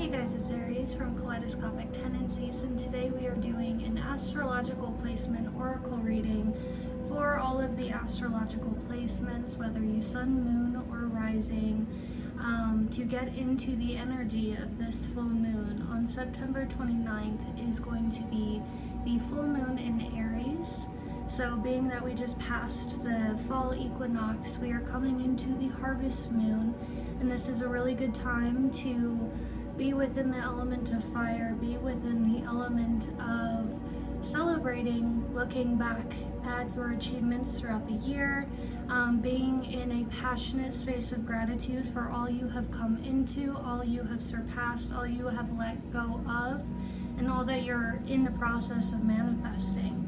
Hey guys, it's Aries from Kaleidoscopic Tendencies, and today we are doing an astrological placement oracle reading for all of the astrological placements, whether you sun, moon, or rising, to get into the energy of this full moon. On September 29th is going to be the full moon in Aries. So being that we just passed the fall equinox, we are coming into the harvest moon, and this is a really good time to be within the element of fire, be within the element of celebrating, looking back at your achievements throughout the year, being in a passionate space of gratitude for all you have come into, all you have surpassed, all you have let go of, and all that you're in the process of manifesting.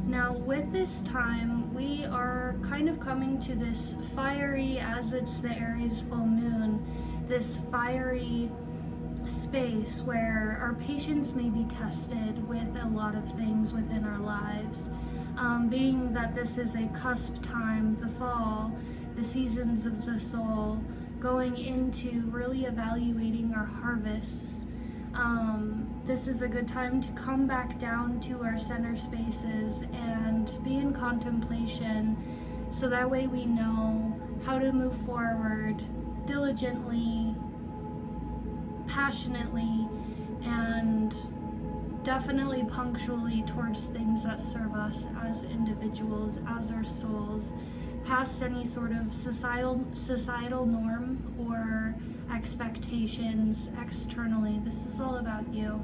Now with this time, we are kind of coming to this fiery, as it's the Aries full moon, this fiery space where our patience may be tested with a lot of things within our lives. Being that this is a cusp time, the fall, the seasons of the soul, going into really evaluating our harvests. This is a good time to come back down to our center spaces and be in contemplation, so that way we know how to move forward diligently, passionately, and definitely punctually towards things that serve us as individuals, as our souls, past any sort of societal norm or expectations externally. This is all about you.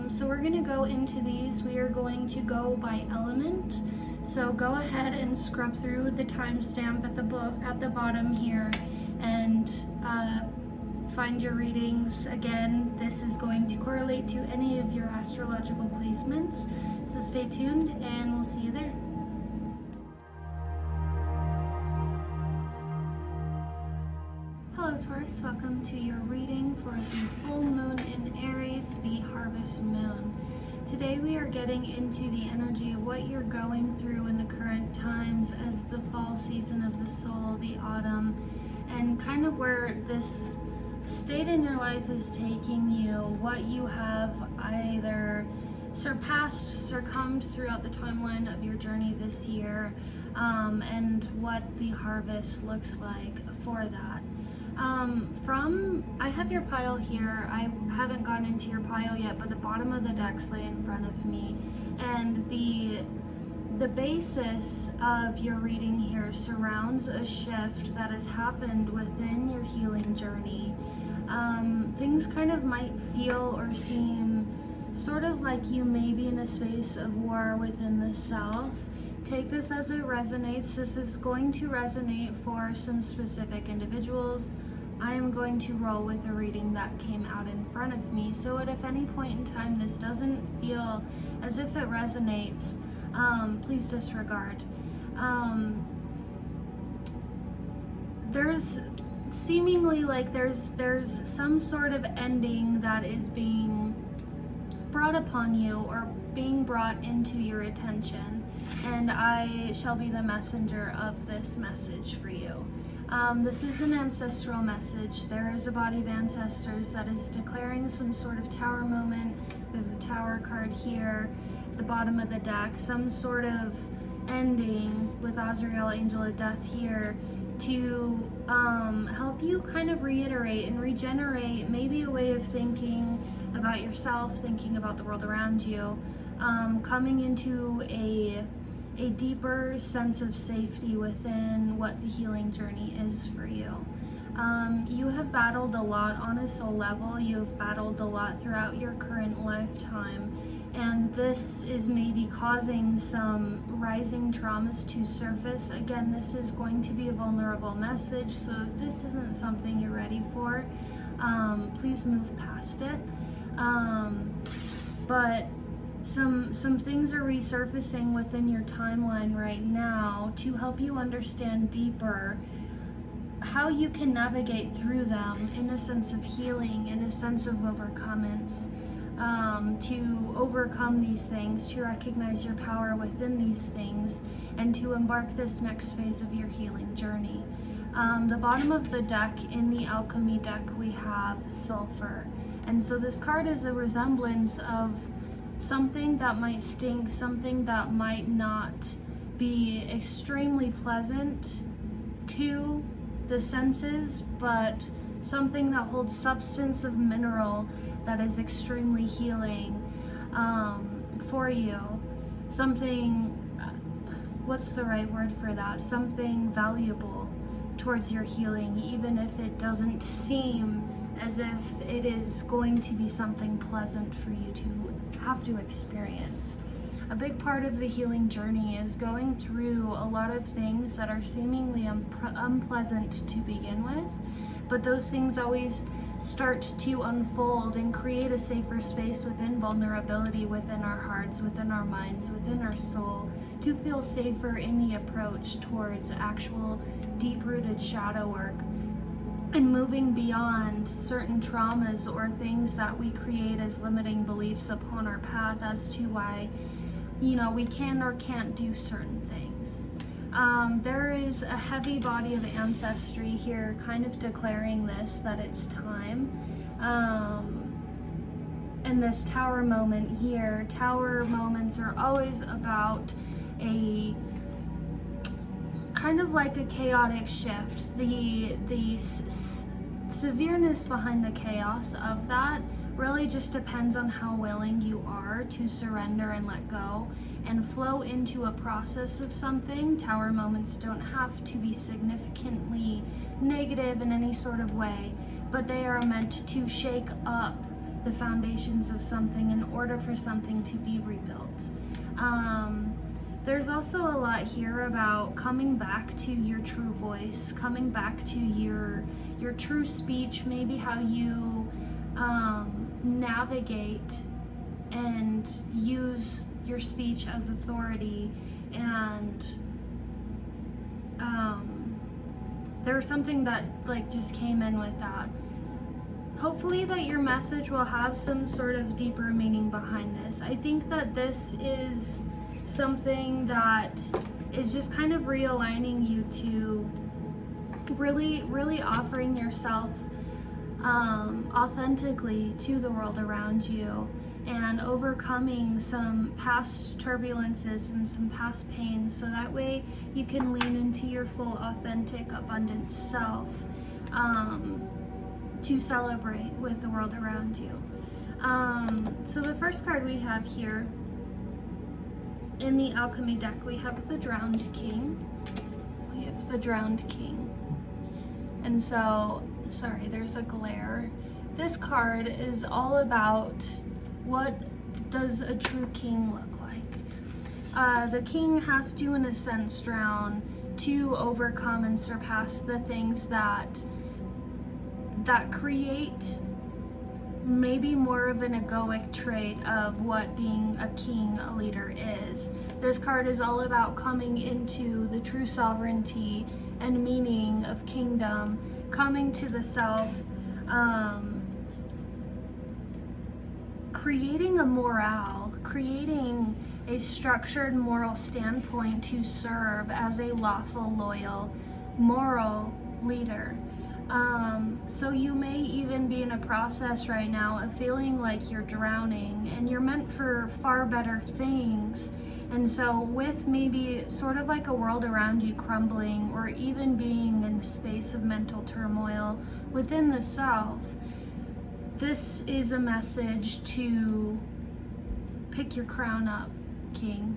So we're going to go into these. We are going to go by element. So go ahead and scrub through the timestamp at the bottom here and find your readings. Again, this is going to correlate to any of your astrological placements. So stay tuned and we'll see you there. Hello Taurus, welcome to your reading for the full moon in Aries, the harvest moon. Today we are getting into the energy of what you're going through in the current times as the fall season of the soul, the autumn, and kind of where this state in your life is taking you, what you have either surpassed, succumbed throughout the timeline of your journey this year, and what the harvest looks like for that. I have your pile here. I haven't gone into your pile yet, but the bottom of the deck's lay in front of me, and the basis of your reading here surrounds a shift that has happened within your healing journey. Things kind of might feel or seem sort of like you may be in a space of war within the self. Take this as it resonates. This is going to resonate for some specific individuals. I am going to roll with a reading that came out in front of me. So at any point in time this doesn't feel as if it resonates, please disregard. There's seemingly like there's some sort of ending that is being brought upon you or being brought into your attention, and I shall be the messenger of this message for you. This is an ancestral message. There is a body of ancestors that is declaring some sort of tower moment. There's a tower card here at the bottom of the deck, some sort of ending with Azrael, angel of death, here to help you kind of reiterate and regenerate maybe a way of thinking about yourself, thinking about the world around you, coming into a deeper sense of safety within what the healing journey is for you. You have battled a lot on a soul level. You have battled a lot throughout your current lifetime, and this is maybe causing some rising traumas to surface. Again, this is going to be a vulnerable message, so if this isn't something you're ready for, please move past it. But some things are resurfacing within your timeline right now to help you understand deeper how you can navigate through them in a sense of healing, in a sense of overcomance, to overcome these things, to recognize your power within these things, and to embark this next phase of your healing journey. The bottom of the deck, in the alchemy deck, we have sulfur. And so this card is a resemblance of something that might stink, something that might not be extremely pleasant to the senses, but something that holds substance of mineral that is extremely healing for you. Something, what's the right word for that? Something valuable towards your healing, even if it doesn't seem as if it is going to be something pleasant for you to have to experience. A big part of the healing journey is going through a lot of things that are seemingly unpleasant to begin with, but those things always start to unfold and create a safer space within vulnerability, within our hearts, within our minds, within our soul, to feel safer in the approach towards actual deep-rooted shadow work and moving beyond certain traumas or things that we create as limiting beliefs upon our path as to why, you know, we can or can't do certain things. There is a heavy body of ancestry here kind of declaring this, that it's time. And this tower moment here, tower moments are always about a kind of like a chaotic shift. The severeness behind the chaos of that really just depends on how willing you are to surrender and let go and flow into a process of something. Tower moments don't have to be significantly negative in any sort of way, but they are meant to shake up the foundations of something in order for something to be rebuilt. There's also a lot here about coming back to your true voice, coming back to your true speech, maybe how you navigate and use your speech as authority. And there's something that like just came in with that. Hopefully that your message will have some sort of deeper meaning behind this. I think that this is something that is just kind of realigning you to really offering yourself authentically to the world around you, and overcoming some past turbulences and some past pains, so that way you can lean into your full, authentic, abundant self to celebrate with the world around you. So the first card we have here in the Alchemy deck, we have the Drowned King. We have the Drowned King. And so, sorry, there's a glare. This card is all about what does a true king look like. The king has to, in a sense, drown to overcome and surpass the things that create maybe more of an egoic trait of what being a king, a leader is. This card is all about coming into the true sovereignty and meaning of kingdom, coming to the self, creating a morale, creating a structured moral standpoint to serve as a lawful, loyal, moral leader. So you may even be in a process right now of feeling like you're drowning and you're meant for far better things. And so with maybe sort of like a world around you crumbling, or even being in a space of mental turmoil within the self, this is a message to pick your crown up, King.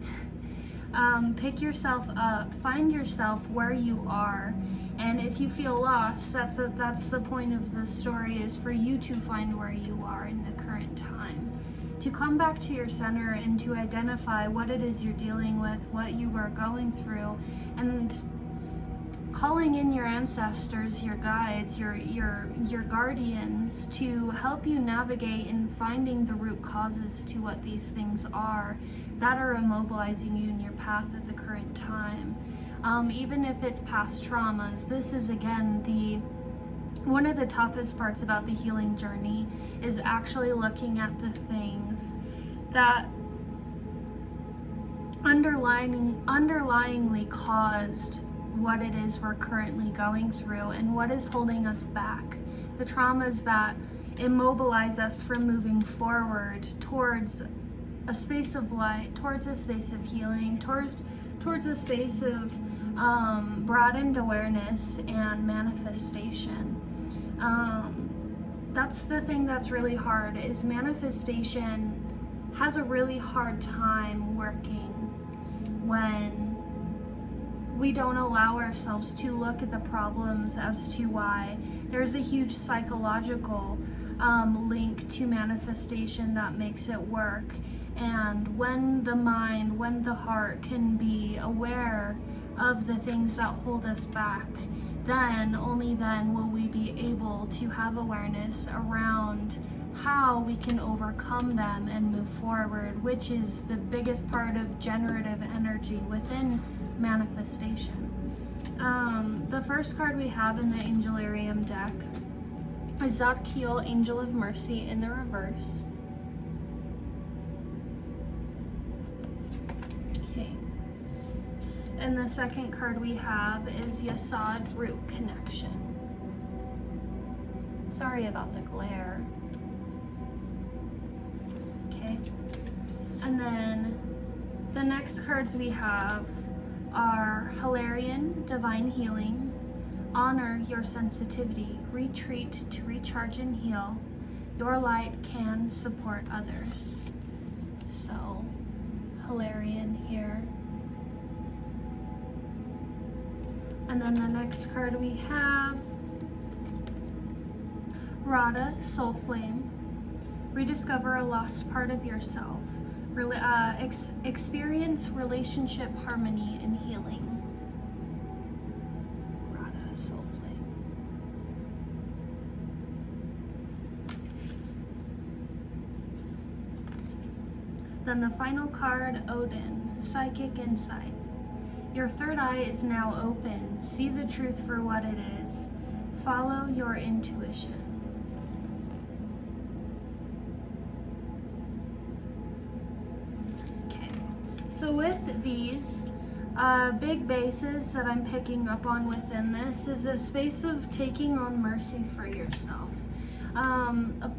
Pick yourself up, find yourself where you are. And if you feel lost, that's the point of the story, is for you to find where you are in the current time. To come back to your center and to identify what it is you're dealing with, what you are going through, and calling in your ancestors, your guides, your guardians to help you navigate in finding the root causes to what these things are that are immobilizing you in your path at the current time. Even if it's past traumas, this is again one of the toughest parts about the healing journey, is actually looking at the things that underlyingly caused what it is we're currently going through and what is holding us back. The traumas that immobilize us from moving forward towards a space of light, towards a space of healing, towards a space of broadened awareness and manifestation. That's the thing that's really hard, is manifestation has a really hard time working when we don't allow ourselves to look at the problems as to why. There's a huge psychological link to manifestation that makes it work. And when the mind, when the heart can be aware of the things that hold us back, then, only then, will we be able to have awareness around how we can overcome them and move forward, which is the biggest part of generative energy within manifestation. The first card we have in the Angelarium deck is Zadkiel, Angel of Mercy, in the reverse. Okay. And the second card we have is Yesod, Root Connection. Sorry about the glare. Okay. And then the next cards we have are Hilarion, Divine Healing, Honor Your Sensitivity, Retreat to Recharge and Heal, Your Light Can Support Others. So, Hilarion here. And then the next card we have, Radha, Soul Flame, Rediscover a Lost Part of Yourself, experience relationship harmony and healing. Radha, Soul Flame. Then the final card, Odin, Psychic Insight. Your third eye is now open. See the truth for what it is. Follow your intuition. Okay, so with these big bases that I'm picking up on within this is a space of taking on mercy for yourself. A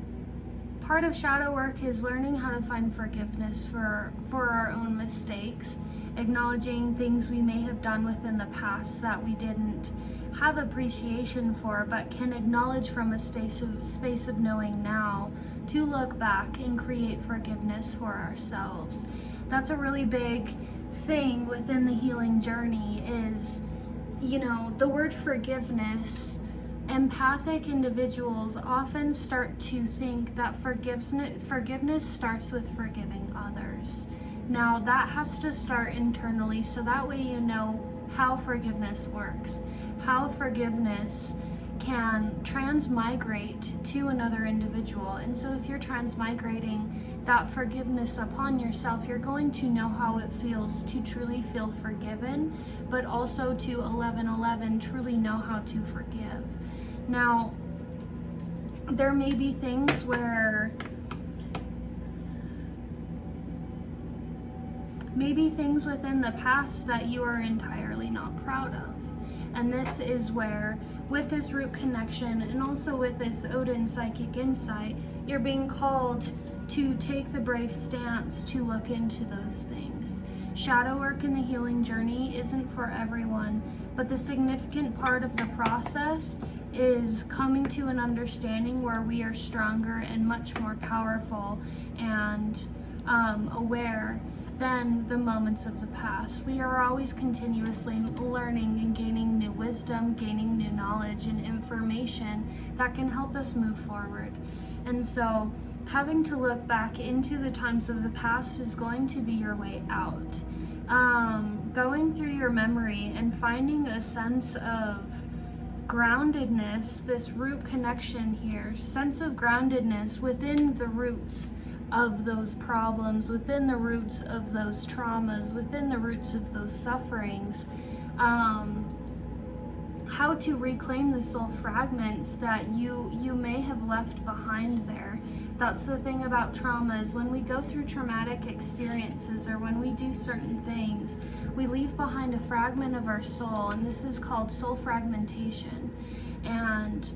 part of shadow work is learning how to find forgiveness for our own mistakes, acknowledging things we may have done within the past that we didn't have appreciation for, but can acknowledge from a space of knowing now, to look back and create forgiveness for ourselves. That's a really big thing within the healing journey is, the word forgiveness. Empathic individuals often start to think that forgiveness starts with forgiving others. Now, that has to start internally, so that way you know how forgiveness works, how forgiveness can transmigrate to another individual. And so if you're transmigrating that forgiveness upon yourself, you're going to know how it feels to truly feel forgiven, but also to 1111 truly know how to forgive. Now, there may be things where maybe things within the past that you are entirely not proud of. And this is where, with this root connection and also with this Odin Psychic Insight, you're being called to take the brave stance to look into those things. Shadow work in the healing journey isn't for everyone, but the significant part of the process is coming to an understanding where we are stronger and much more powerful and aware than the moments of the past. We are always continuously learning and gaining new wisdom, gaining new knowledge and information that can help us move forward. And so having to look back into the times of the past is going to be your way out. Going through your memory and finding a sense of groundedness, this root connection here, sense of groundedness within the roots of those problems, within the roots of those traumas, within the roots of those sufferings, how to reclaim the soul fragments that you may have left behind there. That's the thing about trauma, is when we go through traumatic experiences or when we do certain things, we leave behind a fragment of our soul, and this is called soul fragmentation. And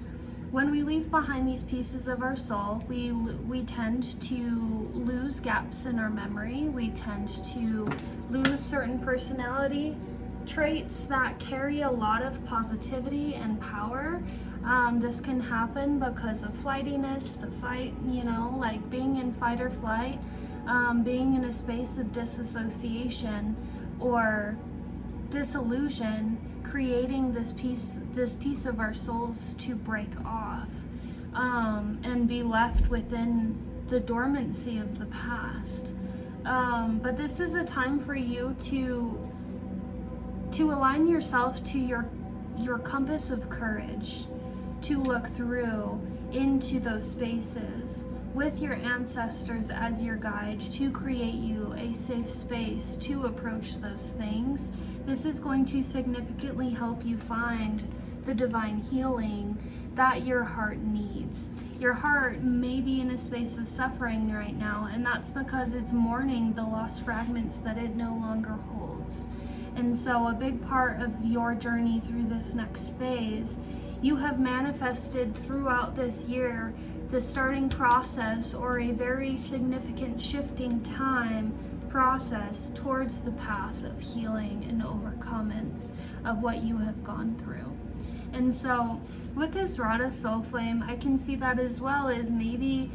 when we leave behind these pieces of our soul, we tend to lose gaps in our memory. We tend to lose certain personality traits that carry a lot of positivity and power. This can happen because of flightiness, the fight, like being in fight or flight, being in a space of disassociation or disillusion, creating this piece of our souls to break off, and be left within the dormancy of the past. But this is a time for you to align yourself to your compass of courage, to look through into those spaces with your ancestors as your guide, to create you a safe space to approach those things. This is going to significantly help you find the divine healing that your heart needs. Your heart may be in a space of suffering right now, and that's because it's mourning the lost fragments that it no longer holds. And so a big part of your journey through this next phase, you have manifested throughout this year the starting process or a very significant shifting time process towards the path of healing and overcomance of what you have gone through. And so with this Radha soul flame, I can see that as well as maybe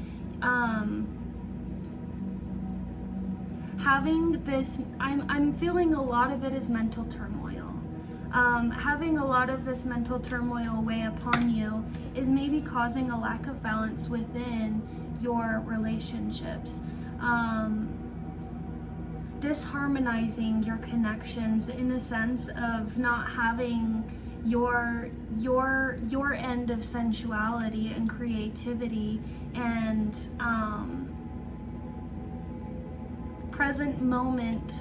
having this, I'm feeling a lot of it is mental turmoil. Having a lot of this mental turmoil weigh upon you is maybe causing a lack of balance within your relationships. Disharmonizing your connections in a sense of not having your end of sensuality and creativity and present moment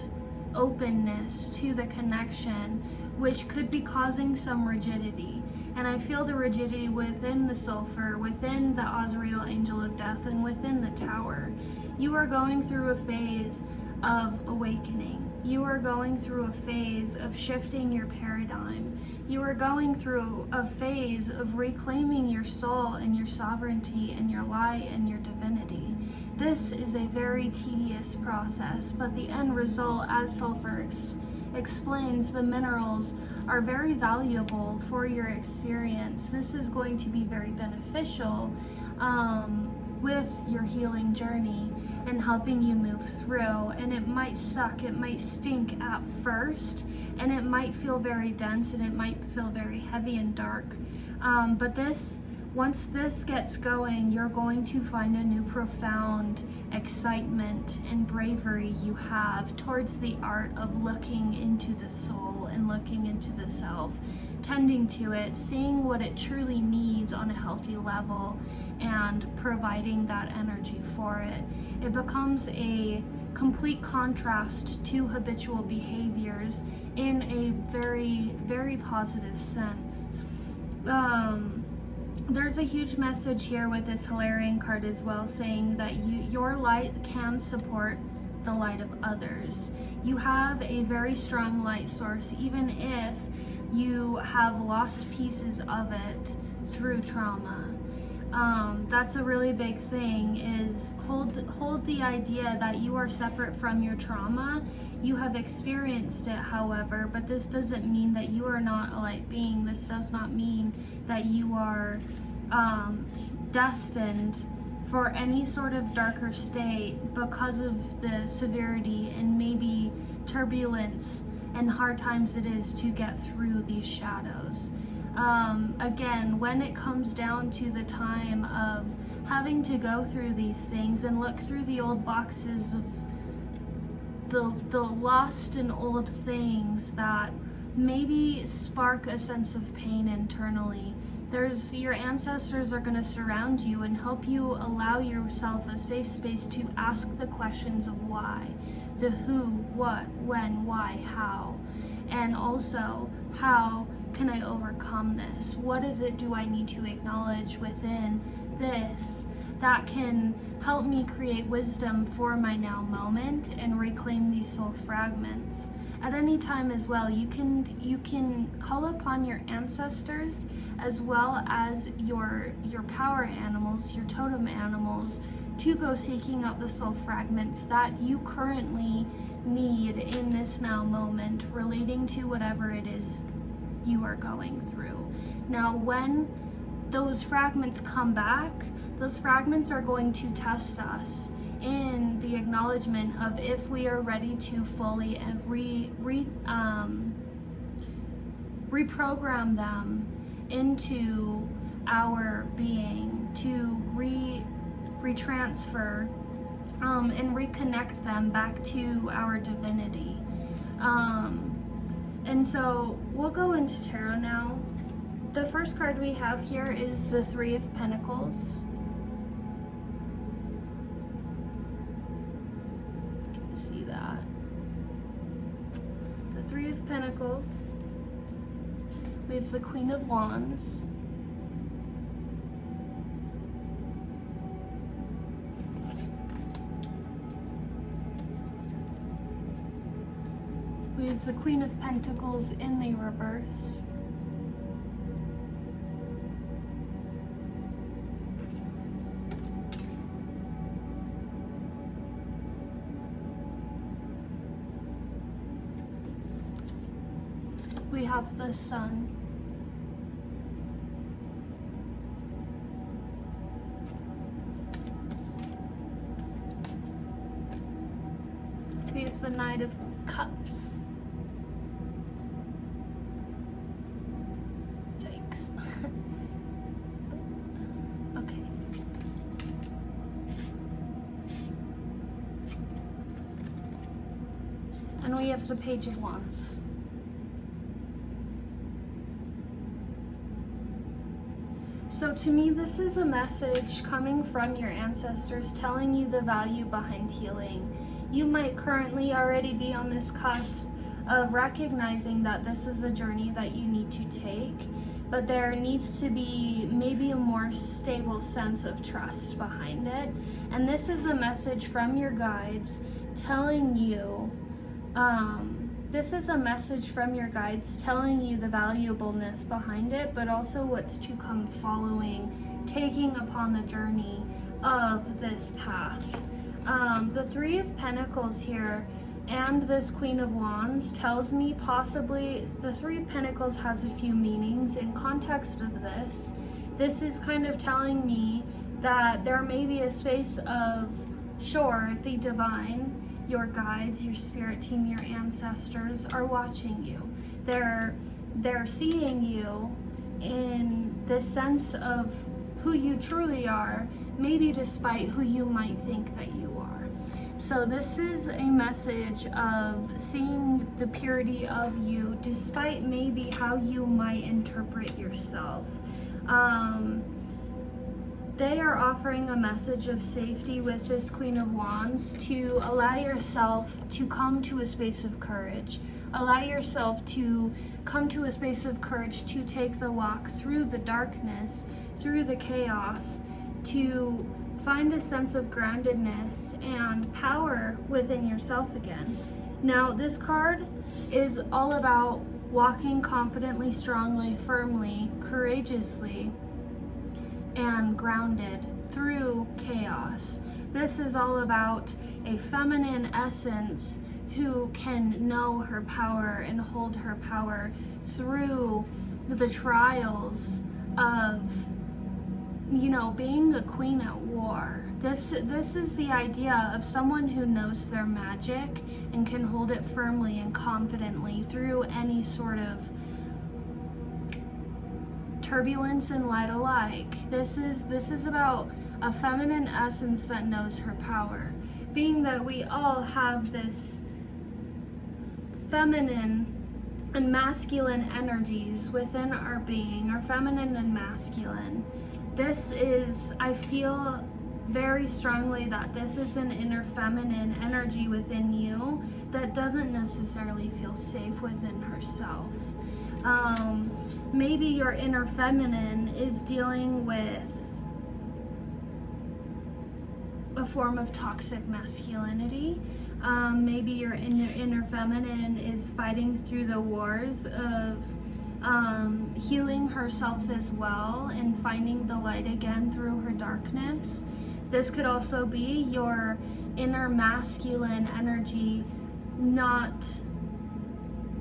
openness to the connection, which could be causing some rigidity. And I feel the rigidity within the sulfur, within the Azrael angel of death, and within the tower. You are going through a phase of awakening. You are going through a phase of shifting your paradigm. You are going through a phase of reclaiming your soul and your sovereignty and your light and your divinity. This is a very tedious process, but the end result, as sulfur explains, the minerals are very valuable for your experience. This is going to be very beneficial with your healing journey and helping you move through. And it might suck, it might stink at first, and it might feel very dense, and it might feel very heavy and dark. But once this gets going, you're going to find a new profound excitement and bravery you have towards the art of looking into the soul and looking into the self, tending to it, seeing what it truly needs on a healthy level, and providing that energy for it. It becomes a complete contrast to habitual behaviors in a very, very positive sense. There's a huge message here with this Hilarion card as well, saying that your light can support the light of others. You have a very strong light source, even if you have lost pieces of it through trauma. That's a really big thing, is hold the idea that you are separate from your trauma. You have experienced it, however, but this doesn't mean that you are not a light being. This does not mean that you are destined for any sort of darker state because of the severity and maybe turbulence and hard times it is to get through these shadows. Again, when it comes down to the time of having to go through these things and look through the old boxes of the lost and old things that maybe spark a sense of pain internally, your ancestors are going to surround you and help you allow yourself a safe space to ask the questions of why, the who, what, when, why, how, and also how can I overcome this? What is it do I need to acknowledge within this that can help me create wisdom for my now moment and reclaim these soul fragments. At any time as well, you can call upon your ancestors as well as your power animals, your totem animals, to go seeking out the soul fragments that you currently need in this now moment relating to whatever it is you are going through. Now, when those fragments come back, those fragments are going to test us in the acknowledgement of if we are ready to fully and reprogram them into our being, to retransfer and reconnect them back to our divinity. And so we'll go into tarot now. The first card we have here is the Three of Pentacles. You can see that. The Three of Pentacles. We have the Queen of Wands. We have the Queen of Pentacles in the reverse. We have the Sun. We have the Knight of Cups. Yikes. Okay. And we have the Page of Wands. So to me, this is a message coming from your ancestors telling you the value behind healing. You might currently already be on this cusp of recognizing that this is a journey that you need to take, but there needs to be maybe a more stable sense of trust behind it. And this is a message from your guides telling you, the valuableness behind it, but also what's to come following taking upon the journey of this path. The Three of Pentacles here and this Queen of Wands tells me possibly the Three of Pentacles has a few meanings in context of this. This is kind of telling me that there may be a space of, sure, the divine, your guides, your spirit team, your ancestors are watching you. They're seeing you in the sense of who you truly are, maybe despite who you might think that you are. So this is a message of seeing the purity of you despite maybe how you might interpret yourself. They are offering a message of safety with this Queen of Wands to allow yourself to come to a space of courage. Allow yourself to come to a space of courage to take the walk through the darkness, through the chaos, to find a sense of groundedness and power within yourself again. Now, this card is all about walking confidently, strongly, firmly, courageously, and grounded through chaos. This is all about a feminine essence who can know her power and hold her power through the trials of, being a queen at war. This is the idea of someone who knows their magic and can hold it firmly and confidently through any sort of turbulence and light alike. This is about a feminine essence that knows her power. Being that we all have this feminine and masculine energies within our being, our feminine and masculine. I feel very strongly that this is an inner feminine energy within you that doesn't necessarily feel safe within herself. Maybe your inner feminine is dealing with a form of toxic masculinity. Maybe your inner feminine is fighting through the wars of healing herself as well and finding the light again through her darkness. This could also be your inner masculine energy not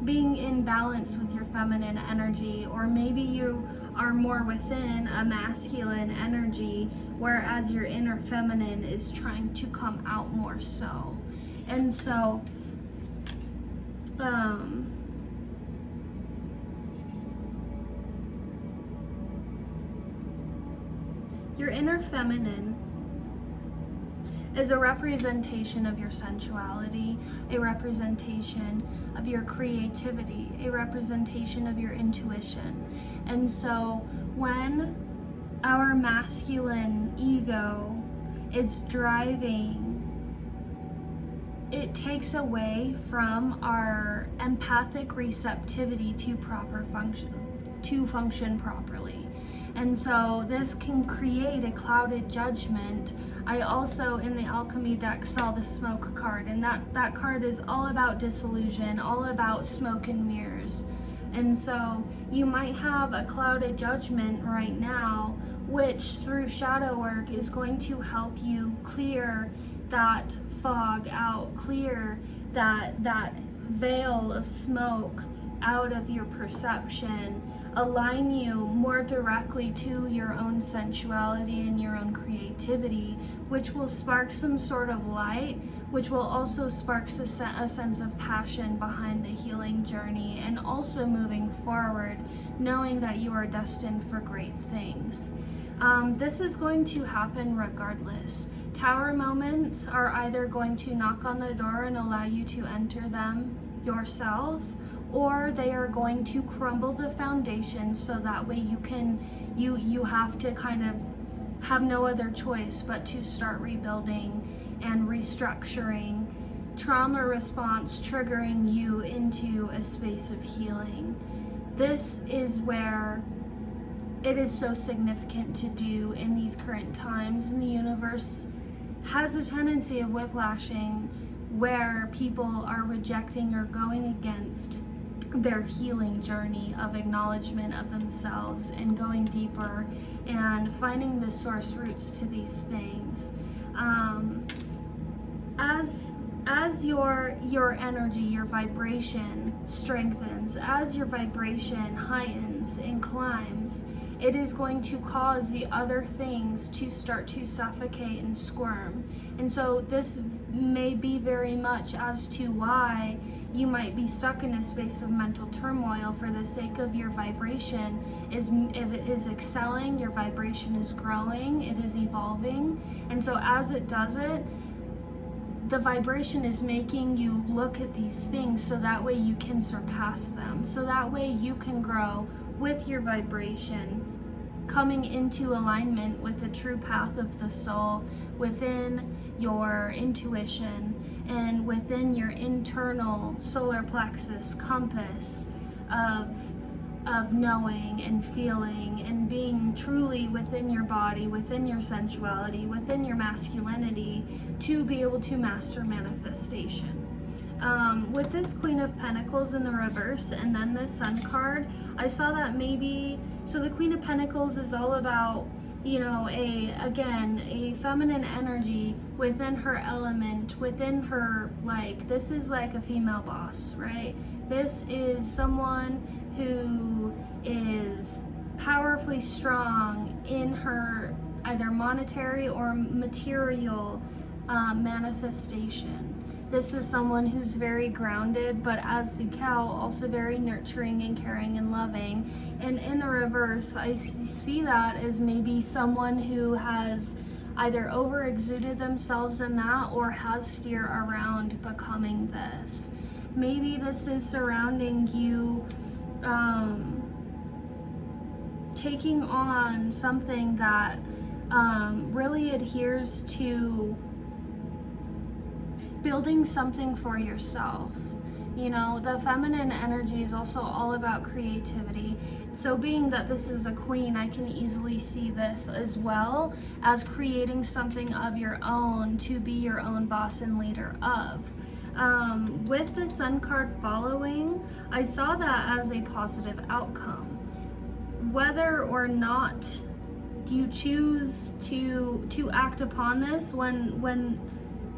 being in balance with your feminine energy, or maybe you are more within a masculine energy, whereas your inner feminine is trying to come out more so. And so, your inner feminine is a representation of your sensuality, a representation of your creativity, a representation of your intuition. And so when our masculine ego is driving, it takes away from our empathic receptivity to function properly. And so this can create a clouded judgment. I also, in the alchemy deck, saw the smoke card, and that card is all about disillusion, all about smoke and mirrors. And so you might have a clouded judgment right now, which through shadow work is going to help you clear that fog out, clear that veil of smoke out of your perception, align you more directly to your own sensuality and your own creativity, which will spark some sort of light, which will also spark a sense of passion behind the healing journey, and also moving forward, knowing that you are destined for great things. This is going to happen regardless. Tower moments are either going to knock on the door and allow you to enter them yourself, or they are going to crumble the foundation, so that way you have to kind of have no other choice but to start rebuilding and restructuring. Trauma response triggering you into a space of healing. This is where it is so significant to do in these current times, and the universe has a tendency of whiplashing where people are rejecting or going against their healing journey of acknowledgement of themselves and going deeper and finding the source roots to these things. As your energy, your vibration strengthens, as your vibration heightens and climbs, it is going to cause the other things to start to suffocate and squirm. And so this may be very much as to why you might be stuck in a space of mental turmoil for the sake of your vibration. If it is excelling, your vibration is growing, it is evolving. And so as it does it, the vibration is making you look at these things so that way you can surpass them. So that way you can grow with your vibration, coming into alignment with the true path of the soul within your intuition and within your internal solar plexus compass of knowing and feeling and being truly within your body, within your sensuality, within your masculinity, to be able to master manifestation. With this Queen of Pentacles in the reverse and then this Sun card, I saw that maybe, so the Queen of Pentacles is all about, you know, a feminine energy within her element, within her, like, this is like a female boss, right? This is someone who is powerfully strong in her either monetary or material manifestation. This is someone who's very grounded, but as the cow, also very nurturing and caring and loving. And in the reverse, I see that as maybe someone who has either over exuded themselves in that or has fear around becoming this. Maybe this is surrounding you taking on something that really adheres to building something for yourself. You know, the feminine energy is also all about creativity. So being that this is a queen, I can easily see this as well as creating something of your own to be your own boss and leader of. With the Sun card following, I saw that as a positive outcome. Whether or not you choose to act upon this, when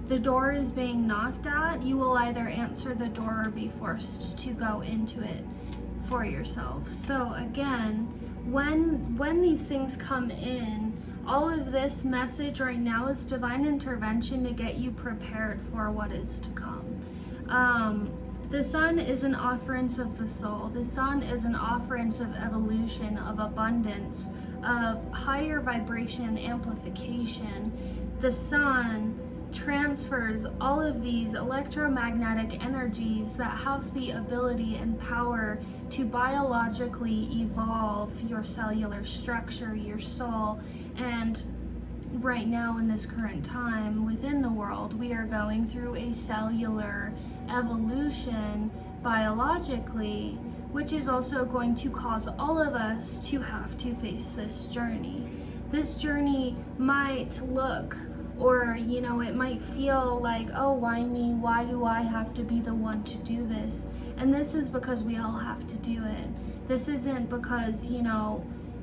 the door is being knocked at, you will either answer the door or be forced to go into it for yourself. So again, when these things come in, all of this message right now is divine intervention to get you prepared for what is to come. The sun is an offerance of the soul. The sun is an offerance of evolution, of abundance, of higher vibration amplification. The sun transfers all of these electromagnetic energies that have the ability and power to biologically evolve your cellular structure, your soul. And right now in this current time within the world, we are going through a cellular evolution biologically, which is also going to cause all of us to have to face this journey. This journey might look, or it might feel like, oh, why me? Why do I have to be the one to do this? And this is because we all have to do it. This isn't because,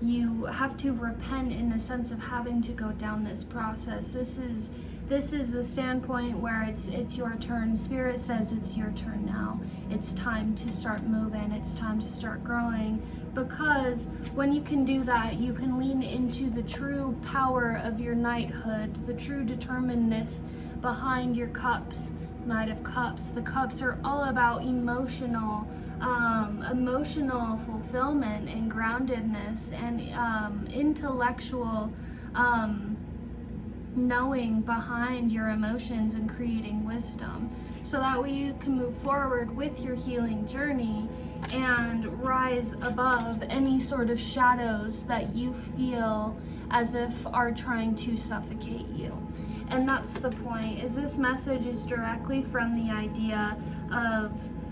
you have to repent in the sense of having to go down this process. This is a standpoint where it's your turn. Spirit says it's your turn now. It's time to start moving. It's time to start growing. Because when you can do that, you can lean into the true power of your knighthood, the true determinedness behind your cups, Knight of Cups. The cups are all about emotional fulfillment and groundedness and intellectual knowing behind your emotions and creating wisdom, so that way you can move forward with your healing journey and rise above any sort of shadows that you feel as if are trying to suffocate you. And that's the point, is this message is directly from the idea of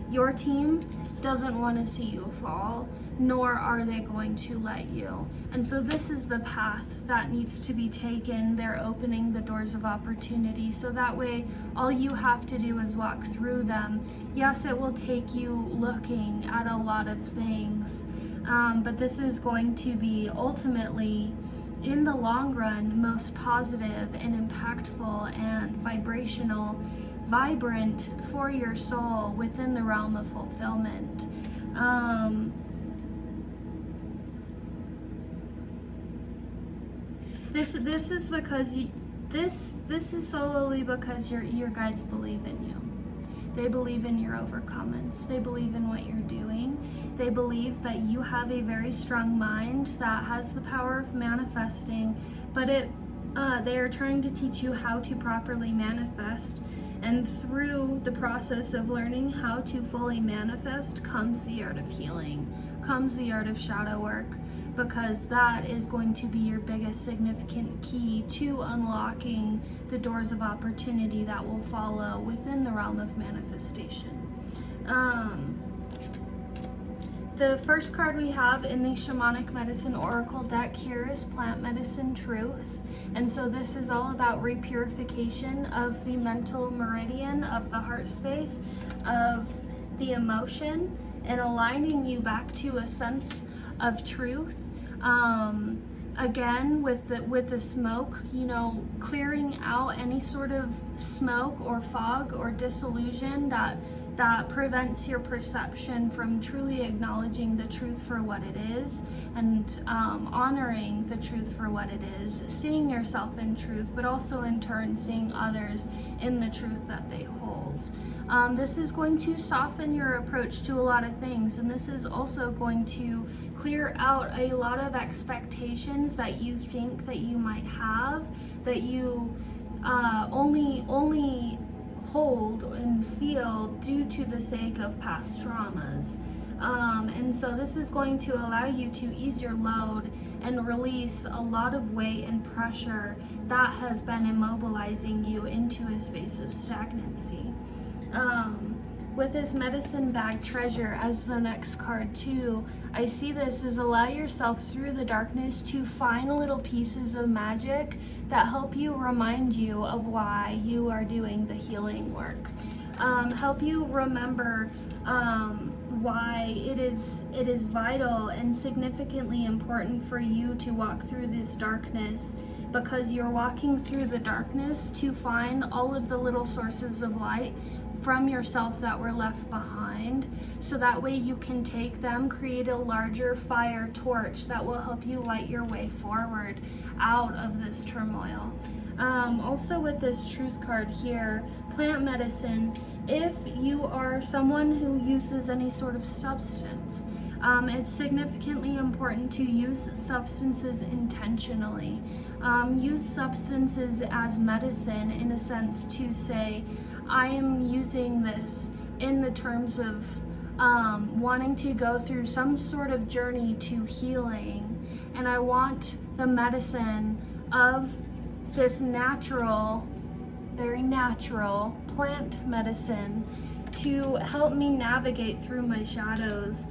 your team doesn't want to see you fall, nor are they going to let you. And so this is the path that needs to be taken. They're opening the doors of opportunity, so that way all you have to do is walk through them. Yes, it will take you looking at a lot of things, but this is going to be ultimately, in the long run, most positive and impactful and vibrant for your soul within the realm of fulfillment. This is because this is solely because your guides believe in you. They believe in your overcomings. They believe in what you're doing. They believe that you have a very strong mind that has the power of manifesting, but they are trying to teach you how to properly manifest. And through the process of learning how to fully manifest comes the art of healing, comes the art of shadow work, because that is going to be your biggest significant key to unlocking the doors of opportunity that will follow within the realm of manifestation. The first card we have in the Shamanic Medicine Oracle deck here is Plant Medicine Truth. And so this is all about repurification of the mental meridian, of the heart space, of the emotion, and aligning you back to a sense of truth. Again, with the smoke, clearing out any sort of smoke or fog or disillusion that prevents your perception from truly acknowledging the truth for what it is, and honoring the truth for what it is, seeing yourself in truth, but also in turn seeing others in the truth that they hold. This is going to soften your approach to a lot of things, and this is also going to clear out a lot of expectations that you think that you might have, that you only hold and feel due to the sake of past traumas. And so this is going to allow you to ease your load and release a lot of weight and pressure that has been immobilizing you into a space of stagnancy. with this medicine bag treasure as the next card too, I see this as allow yourself through the darkness to find little pieces of magic that help you remind you of why you are doing the healing work. Help you remember why it is vital and significantly important for you to walk through this darkness, because you're walking through the darkness to find all of the little sources of light from yourself that were left behind, so that way you can take them, create a larger fire torch that will help you light your way forward out of this turmoil. Also with this truth card here, plant medicine, if you are someone who uses any sort of substance, it's significantly important to use substances intentionally. Use substances as medicine in a sense to say, I am using this in the terms of wanting to go through some sort of journey to healing, and I want the medicine of this natural, very natural plant medicine to help me navigate through my shadows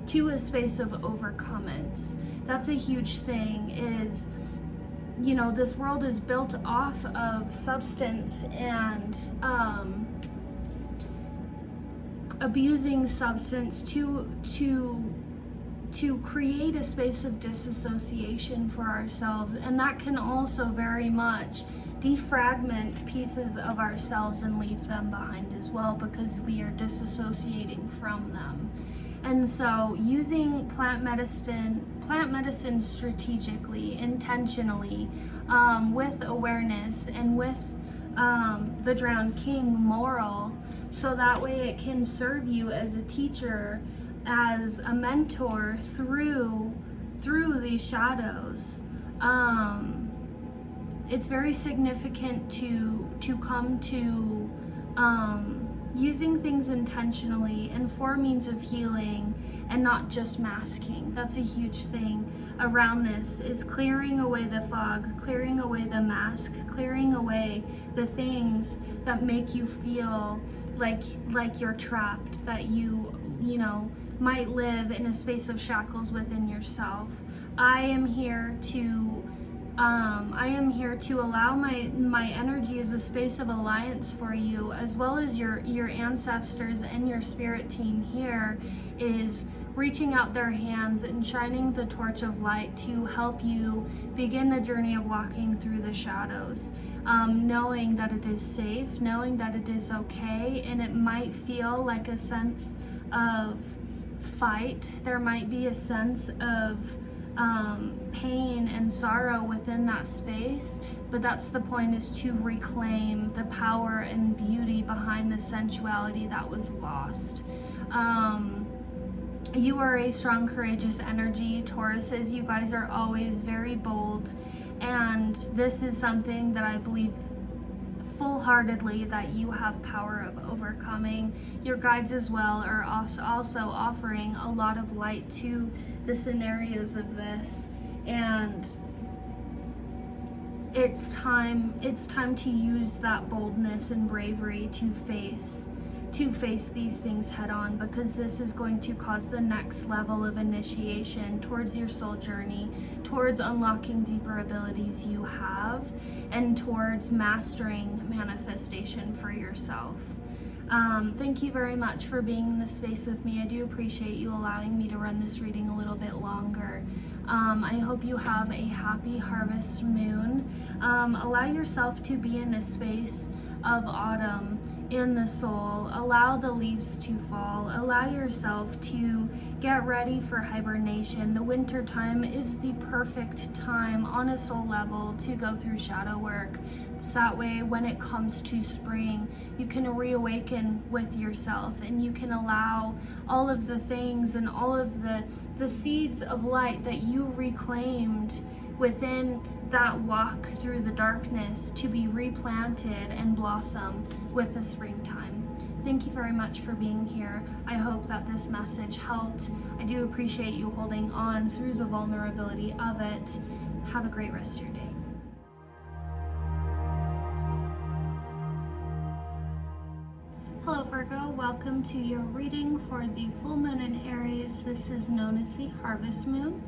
to a space of overcomings. That's a huge thing, is, you know, this world is built off of substance and abusing substance to create a space of disassociation for ourselves, and that can also very much defragment pieces of ourselves and leave them behind as well, because we are disassociating from them. And so using plant medicine strategically, intentionally, with awareness and with the Drowned King moral, so that way it can serve you as a teacher, as a mentor through these shadows. It's very significant to come to using things intentionally and for means of healing, and not just masking. That's a huge thing around this, is clearing away the fog, clearing away the mask, clearing away the things that make you feel like you're trapped, that you know, might live in a space of shackles within yourself. I am here to allow my energy as a space of alliance for you, as well as your ancestors and your spirit team here, is reaching out their hands and shining the torch of light to help you begin the journey of walking through the shadows, knowing that it is safe, knowing that it is okay, and it might feel like a sense of fight. There might be a sense of pain and sorrow within that space, but that's the point, is to reclaim the power and beauty behind the sensuality that was lost. You are a strong, courageous energy, Tauruses. You guys are always very bold, and this is something that I believe full-heartedly that you have power of overcoming. Your guides as well are also offering a lot of light to the scenarios of this, and it's time to use that boldness and bravery to face these things head on, because this is going to cause the next level of initiation towards your soul journey, towards unlocking deeper abilities you have, and towards mastering manifestation for yourself. Thank you very much for being in this space with me. I do appreciate you allowing me to run this reading a little bit longer. I hope you have a happy harvest moon. Allow yourself to be in a space of autumn in the soul. Allow the leaves to fall. Allow yourself to get ready for hibernation. The winter time is the perfect time on a soul level to go through shadow work. So that way, when it comes to spring, you can reawaken with yourself, and you can allow all of the things and all of the seeds of light that you reclaimed within that walk through the darkness to be replanted and blossom with the springtime. Thank you very much for being here. I hope that this message helped. I do appreciate you holding on through the vulnerability of it. Have a great rest of your day. Hello Virgo, welcome to your reading for the full moon in Aries. This is known as the harvest moon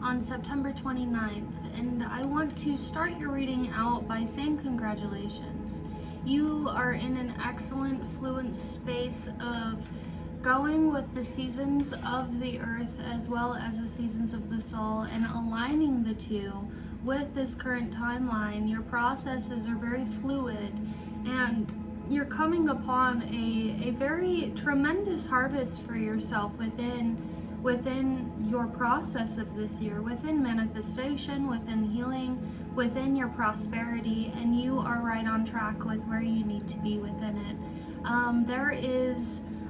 on September 29th, and I want to start your reading out by saying congratulations. You are in an excellent fluent space of going with the seasons of the earth as well as the seasons of the soul and aligning the two with this current timeline. Your processes are very fluid, and you're coming upon a very tremendous harvest for yourself within your process of this year, within manifestation, within healing, within your prosperity, and you are right on track with where you need to be within it.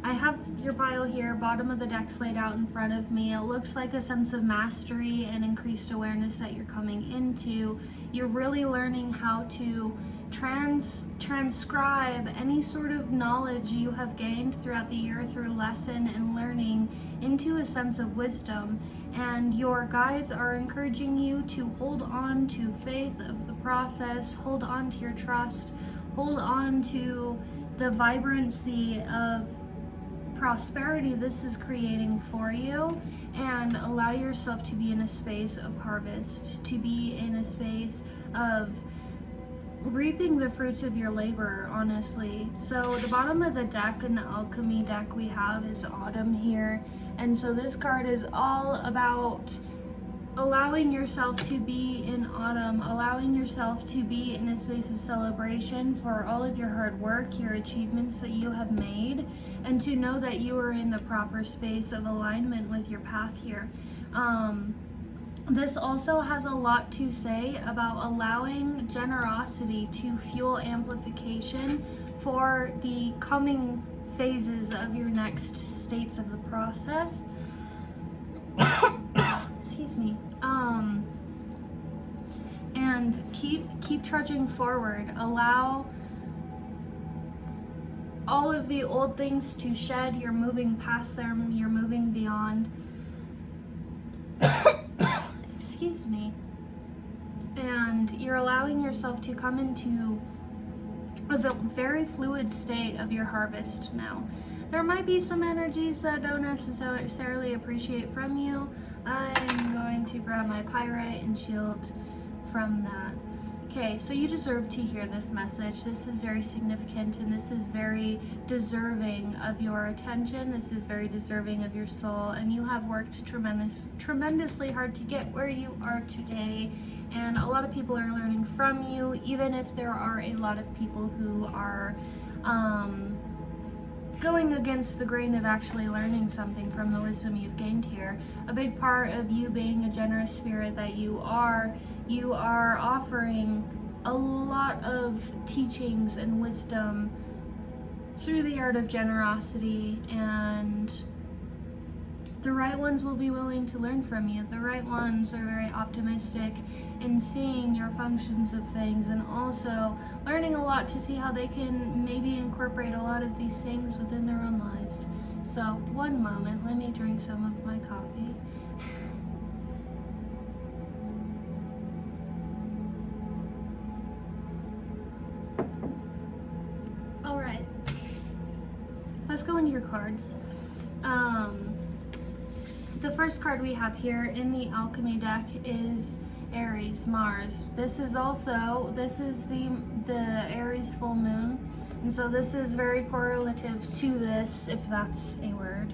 I have your pile here, bottom of the deck's laid out in front of me. It looks like a sense of mastery and increased awareness that you're coming into. You're really learning how to transcribe any sort of knowledge you have gained throughout the year through lesson and learning into a sense of wisdom. And your guides are encouraging you to hold on to faith of the process, hold on to your trust, hold on to the vibrancy of prosperity this is creating for you, and allow yourself to be in a space of harvest, to be in a space of reaping the fruits of your labor, honestly. So the bottom of the deck in the alchemy deck we have is autumn here, and so this card is all about allowing yourself to be in autumn, allowing yourself to be in a space of celebration for all of your hard work, your achievements that you have made, and to know that you are in the proper space of alignment with your path here. This also has a lot to say about allowing generosity to fuel amplification for the coming phases of your next states of the process. Excuse me. And keep trudging forward. Allow all of the old things to shed. You're moving past them. You're moving beyond. Excuse me. And you're allowing yourself to come into a very fluid state of your harvest now. There might be some energies that don't necessarily appreciate from you. I'm going to grab my pyrite and shield from that. Okay, so you deserve to hear this message. This is very significant, and this is very deserving of your attention. This is very deserving of your soul, and you have worked tremendously hard to get where you are today. And a lot of people are learning from you, even if there are a lot of people who are going against the grain of actually learning something from the wisdom you've gained here. A big part of you being a generous spirit that you are offering a lot of teachings and wisdom through the art of generosity, and the right ones will be willing to learn from you. The right ones are very optimistic in seeing your functions of things, and also learning a lot to see how they can maybe incorporate a lot of these things within their own lives. So one moment, let me drink some of my coffee. All right, let's go into your cards. The first card we have here in the alchemy deck is Aries, Mars. This is the Aries full moon, and so this is very correlative to this, if that's a word.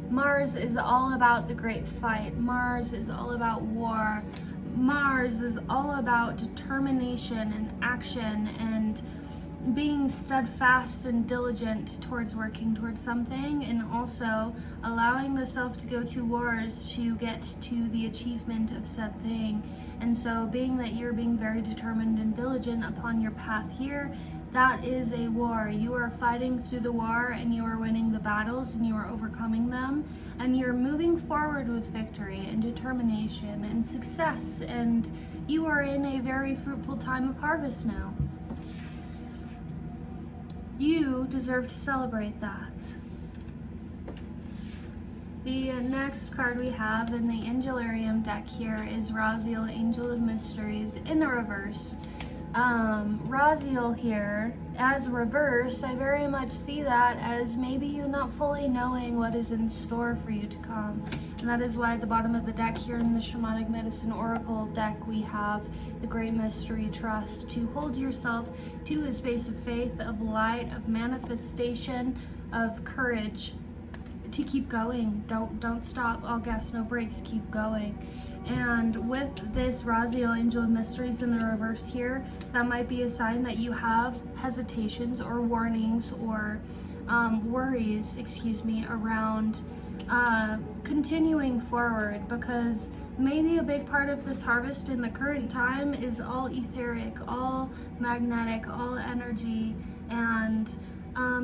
Mars is all about the great fight. Mars is all about war. Mars is all about determination and action and being steadfast and diligent towards working towards something, and also allowing the self to go to wars to get to the achievement of said thing. And so being that you're being very determined and diligent upon your path here, that is a war. You are fighting through the war, and you are winning the battles, and you are overcoming them, and you're moving forward with victory and determination and success, and you are in a very fruitful time of harvest now. You deserve to celebrate that. The next card we have in the Angelarium deck here is Raziel, Angel of Mysteries, in the reverse. Raziel here, as reversed, I very much see that as maybe you not fully knowing what is in store for you to come. And that is why at the bottom of the deck here in the Shamanic Medicine Oracle deck, we have the Great Mystery Trust, to hold yourself to a space of faith, of light, of manifestation, of courage, to keep going. Don't stop. All gas, no brakes. Keep going. And with this Raziel, Angel of Mysteries in the reverse here, that might be a sign that you have hesitations or warnings or worries, around continuing forward, because maybe a big part of this harvest in the current time is all etheric, all magnetic, all energy, and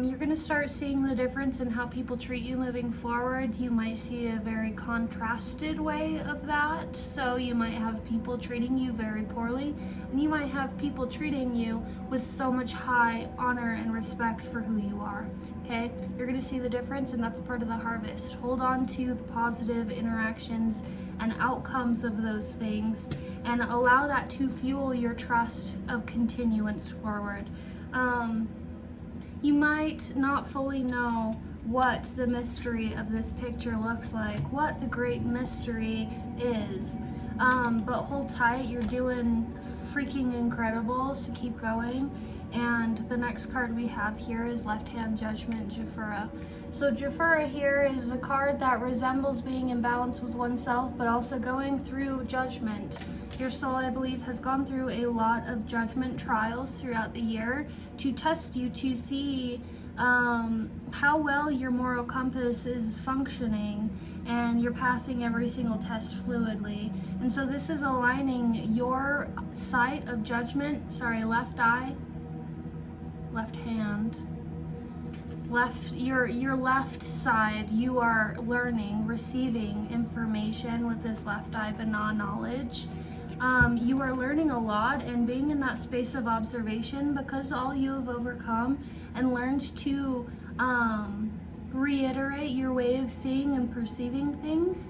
you're going to start seeing the difference in how people treat you moving forward. You might see a very contrasted way of that. So you might have people treating you very poorly, and you might have people treating you with so much high honor and respect for who you are. Okay, you're going to see the difference, and that's a part of the harvest. Hold on to the positive interactions and outcomes of those things, and allow that to fuel your trust of continuance forward. You might not fully know what the mystery of this picture looks like, what the great mystery is, but hold tight. You're doing freaking incredible, so keep going. And the next card we have here is Left Hand Judgment, Jafura. So Jafura here is a card that resembles being in balance with oneself, but also going through judgment. Your soul, I believe, has gone through a lot of judgment trials throughout the year to test you, to see how well your moral compass is functioning, and you're passing every single test fluidly. And so this is aligning your sight of judgment, left eye, left hand, your left side. You are learning, receiving information with this left eye, Vana knowledge. You are learning a lot and being in that space of observation, because all you have overcome and learned to reiterate your way of seeing and perceiving things.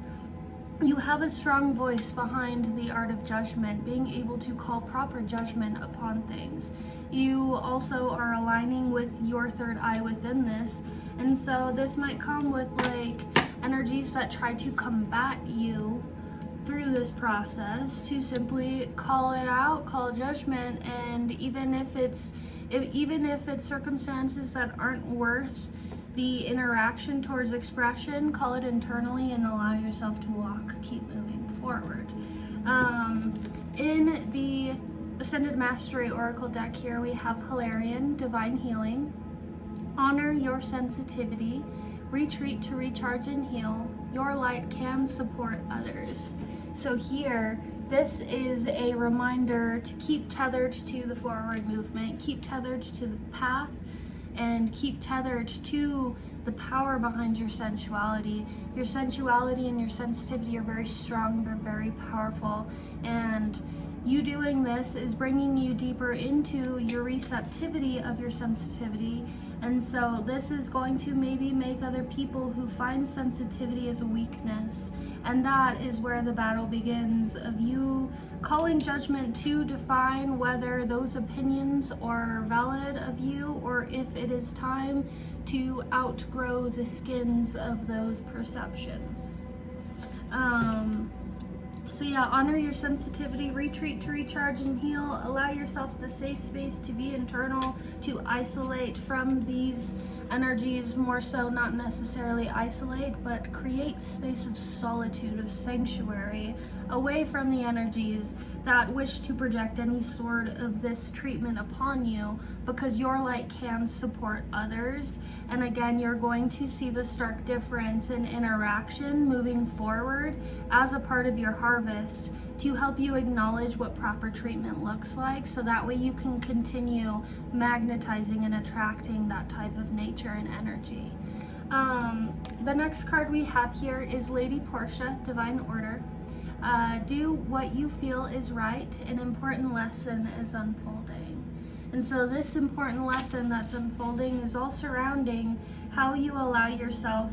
You have a strong voice behind the art of judgment, being able to call proper judgment upon things. You also are aligning with your third eye within this, and so this might come with like energies that try to combat you through this process, to simply call it out, call judgment, and even if it's circumstances that aren't worth the interaction towards expression, call it internally and allow yourself to walk, keep moving forward. In the Ascended Mastery Oracle deck here, we have Hilarion, Divine Healing. Honor your sensitivity, retreat to recharge and heal. Your light can support others. So here, this is a reminder to keep tethered to the forward movement, keep tethered to the path, and keep tethered to the power behind your sensuality. Your sensuality and your sensitivity are very strong, they're very powerful, and you doing this is bringing you deeper into your receptivity of your sensitivity. And so this is going to maybe make other people who find sensitivity as a weakness, and that is where the battle begins, of you calling judgment to define whether those opinions are valid of you, or if it is time to outgrow the skins of those perceptions. So yeah, honor your sensitivity, retreat to recharge and heal, allow yourself the safe space to be internal, to isolate from these energies, more so not necessarily isolate, but create space of solitude, of sanctuary, away from the energies that wish to project any sort of this treatment upon you, because your light can support others. And again, you're going to see the stark difference in interaction moving forward as a part of your harvest, to help you acknowledge what proper treatment looks like, so that way you can continue magnetizing and attracting that type of nature and energy. The next card we have here is Lady Portia, Divine Order. Do what you feel is right. An important lesson is unfolding. And so this important lesson that's unfolding is all surrounding how you allow yourself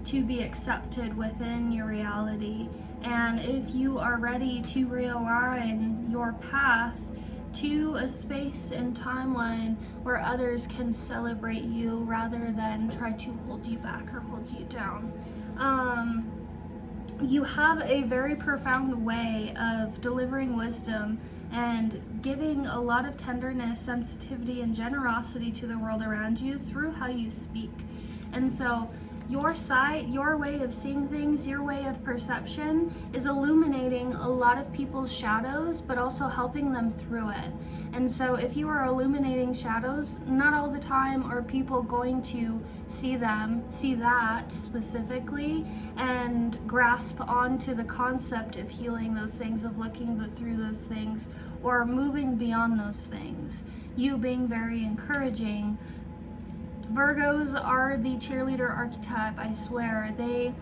to be accepted within your reality. And if you are ready to realign your path to a space and timeline where others can celebrate you rather than try to hold you back or hold you down. You have a very profound way of delivering wisdom and giving a lot of tenderness, sensitivity, and generosity to the world around you through how you speak. And so your sight, your way of seeing things, your way of perception is illuminating a lot of people's shadows, but also helping them through it. And so if you are illuminating shadows, not all the time are people going to see that specifically, and grasp onto the concept of healing those things, of looking through those things, or moving beyond those things. You being very encouraging. Virgos are the cheerleader archetype, I swear. They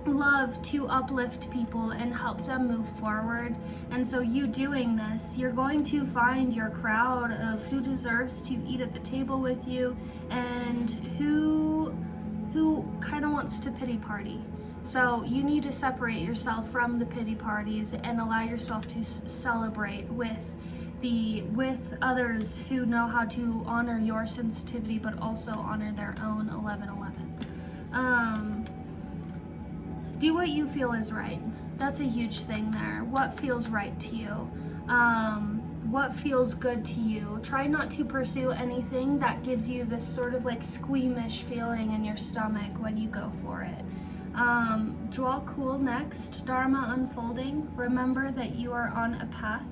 love to uplift people and help them move forward. And so you doing this, you're going to find your crowd of who deserves to eat at the table with you and who kind of wants to pity party. So you need to separate yourself from the pity parties and allow yourself to celebrate with others who know how to honor your sensitivity but also honor their own 1111. Do what you feel is right. That's a huge thing there. What feels right to you? What feels good to you? Try not to pursue anything that gives you this sort of like squeamish feeling in your stomach when you go for it. Draw cool next. Dharma unfolding. Remember that you are on a path.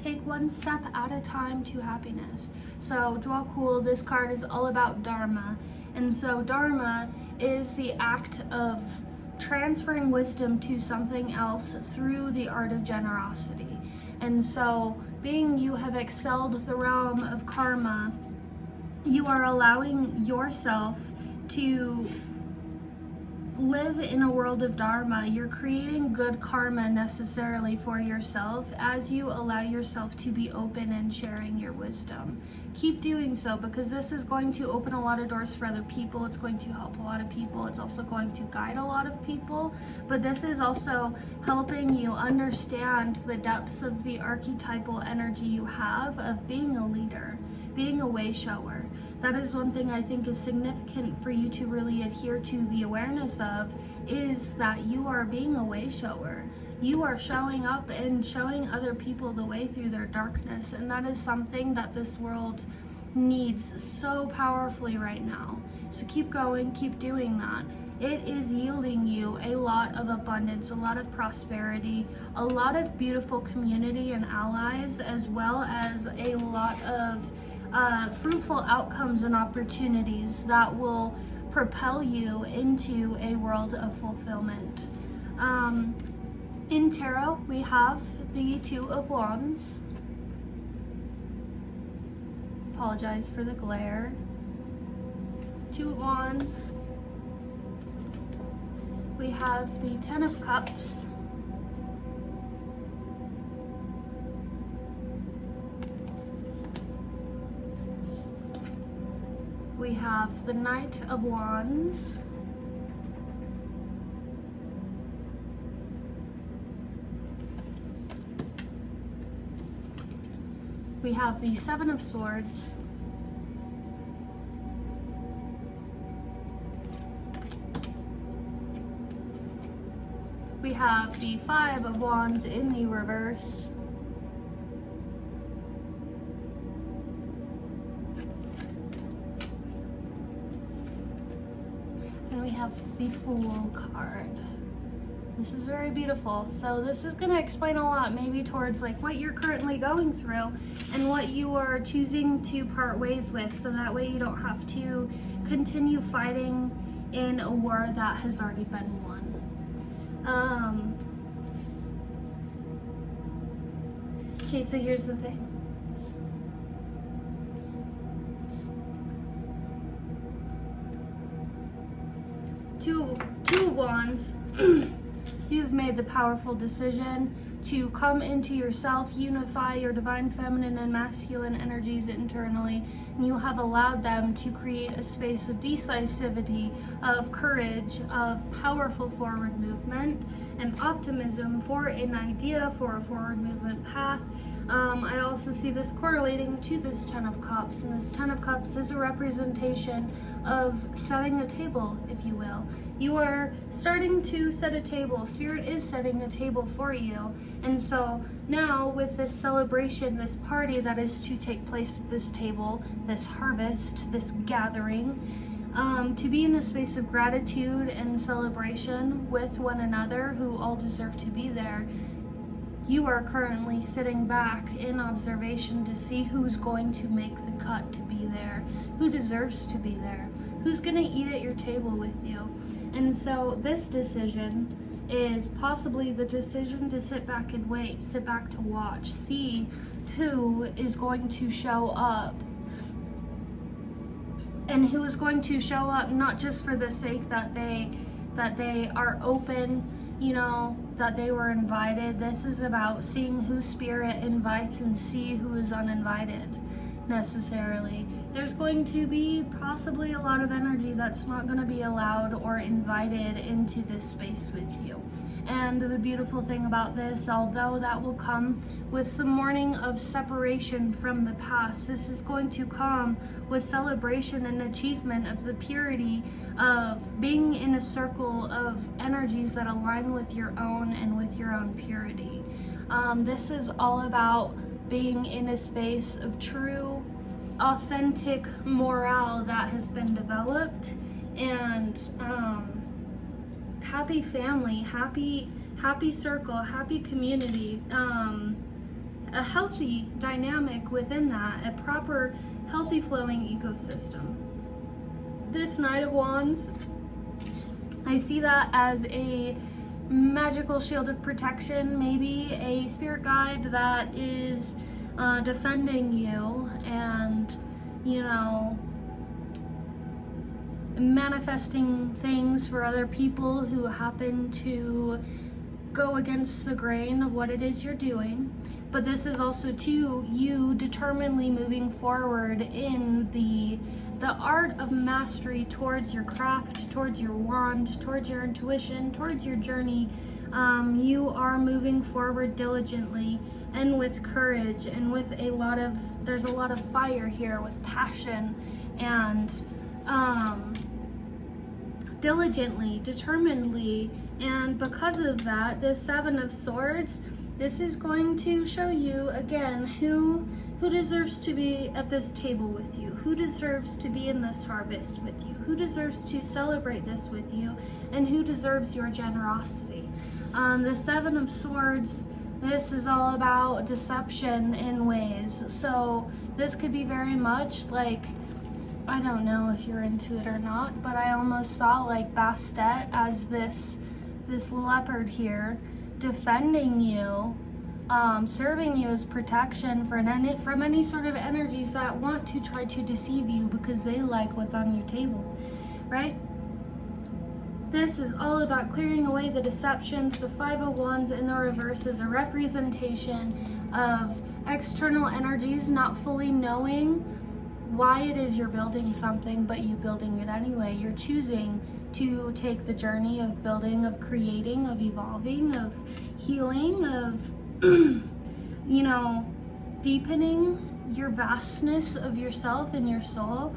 Take one step at a time to happiness. So draw cool. This card is all about Dharma. And so Dharma is the act of transferring wisdom to something else through the art of generosity. And so being you have excelled the realm of karma, you are allowing yourself to live in a world of dharma. You're creating good karma necessarily for yourself as you allow yourself to be open and sharing your wisdom. Keep doing so, because this is going to open a lot of doors for other people. It's going to help a lot of people. It's also going to guide a lot of people. But this is also helping you understand the depths of the archetypal energy you have of being a leader, being a way shower. That is one thing I think is significant for you to really adhere to the awareness of, is that you are being a way shower. You are showing up and showing other people the way through their darkness, and that is something that this world needs so powerfully right now. So keep going, keep doing that. It is yielding you a lot of abundance, a lot of prosperity, a lot of beautiful community and allies, as well as a lot of fruitful outcomes and opportunities that will propel you into a world of fulfillment. In tarot, we have the Two of Wands. Apologize for the glare. Two of Wands. We have the Ten of Cups. We have the Knight of Wands. We have the Seven of Swords. We have the Five of Wands in the reverse. And we have the Fool card. This is very beautiful. So this is going to explain a lot, maybe towards like what you're currently going through and what you are choosing to part ways with, so that way you don't have to continue fighting in a war that has already been won. Okay, so here's the thing. Two of Wands. You've made the powerful decision to come into yourself, unify your divine feminine and masculine energies internally, and you have allowed them to create a space of decisivity, of courage, of powerful forward movement, and optimism for an idea, for a forward movement path, I also see this correlating to this Ten of Cups, and this Ten of Cups is a representation of setting a table, if you will. You are starting to set a table. Spirit is setting a table for you. And so now with this celebration, this party that is to take place at this table, this harvest, this gathering, to be in a space of gratitude and celebration with one another who all deserve to be there, you are currently sitting back in observation to see who's going to make the cut to be there, who deserves to be there, who's going to eat at your table with you. And so this decision is possibly the decision to sit back and wait, sit back to watch, see who is going to show up, and who is going to show up not just for the sake that they are open, you know, that they were invited. This is about seeing who Spirit invites and see who is uninvited necessarily. There's going to be possibly a lot of energy that's not going to be allowed or invited into this space with you. And the beautiful thing about this, although that will come with some mourning of separation from the past, this is going to come with celebration and achievement of the purity of being in a circle of energies that align with your own and with your own purity. This is all about being in a space of true, authentic morale that has been developed, and happy family, happy circle, happy community, a healthy dynamic within that, a proper, healthy flowing ecosystem. This Knight of Wands, I see that as a magical shield of protection, maybe a spirit guide that is defending you and, you know, manifesting things for other people who happen to go against the grain of what it is you're doing. But this is also too you determinedly moving forward in the art of mastery towards your craft, towards your wand, towards your intuition, towards your journey. You are moving forward diligently and with courage and with there's a lot of fire here with passion and diligently, determinedly. And because of that, this Seven of Swords, this is going to show you again who deserves to be at this table with you, who deserves to be in this harvest with you, who deserves to celebrate this with you, and who deserves your generosity. The Seven of Swords, this is all about deception in ways. So this could be very much like, I don't know if you're into it or not, but I almost saw like Bastet as this leopard here defending you, serving you as protection from any sort of energies that want to try to deceive you because they like what's on your table, right? This is all about clearing away the deceptions. The Five of Wands in the reverse is a representation of external energies not fully knowing why it is you're building something, but you building it anyway. You're choosing to take the journey of building, of creating, of evolving, of healing, of you know, deepening your vastness of yourself and your soul,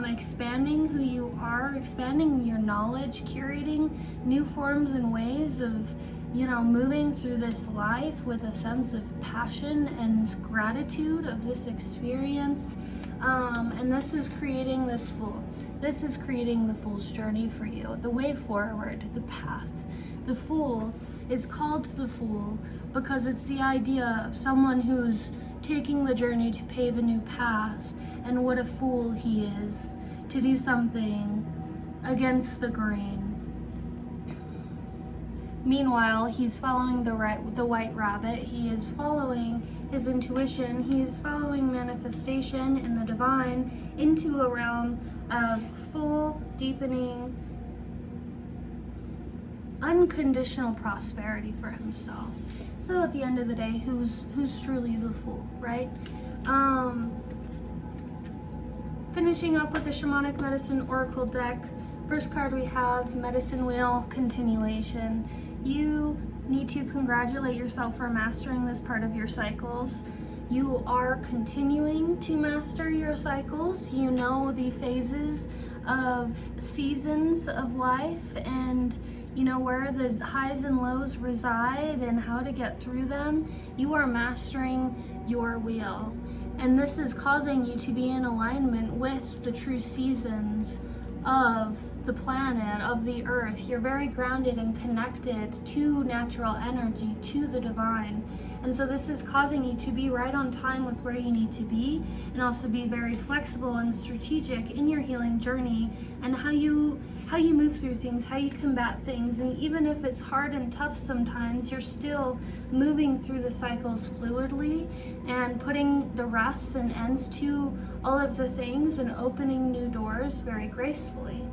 expanding who you are, expanding your knowledge, curating new forms and ways of, you know, moving through this life with a sense of passion and gratitude of this experience. And this is creating this Fool. This is creating the Fool's journey for you, the way forward, the path. The Fool is called the Fool because it's the idea of someone who's taking the journey to pave a new path, and what a fool he is to do something against the grain. Meanwhile, he's following the white rabbit. He is following his intuition. He is following manifestation in the divine into a realm of full, deepening, unconditional prosperity for himself. So at the end of the day, who's truly the Fool, right? Finishing up with the Shamanic Medicine Oracle deck. First card we have Medicine Wheel, continuation. You need to congratulate yourself for mastering this part of your cycles. You are continuing to master your cycles. You know the phases of seasons of life, and you know where the highs and lows reside and how to get through them. You are mastering your wheel, and this is causing you to be in alignment with the true seasons of the planet, of the earth. You're very grounded and connected to natural energy, to the divine. And so this is causing you to be right on time with where you need to be, and also be very flexible and strategic in your healing journey and how you move through things, how you combat things. And even if it's hard and tough sometimes, you're still moving through the cycles fluidly and putting the rests and ends to all of the things and opening new doors very gracefully.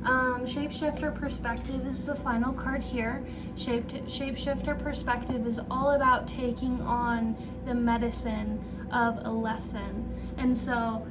Shapeshifter Perspective is the final card here. Shapeshifter Perspective is all about taking on the medicine of a lesson. And so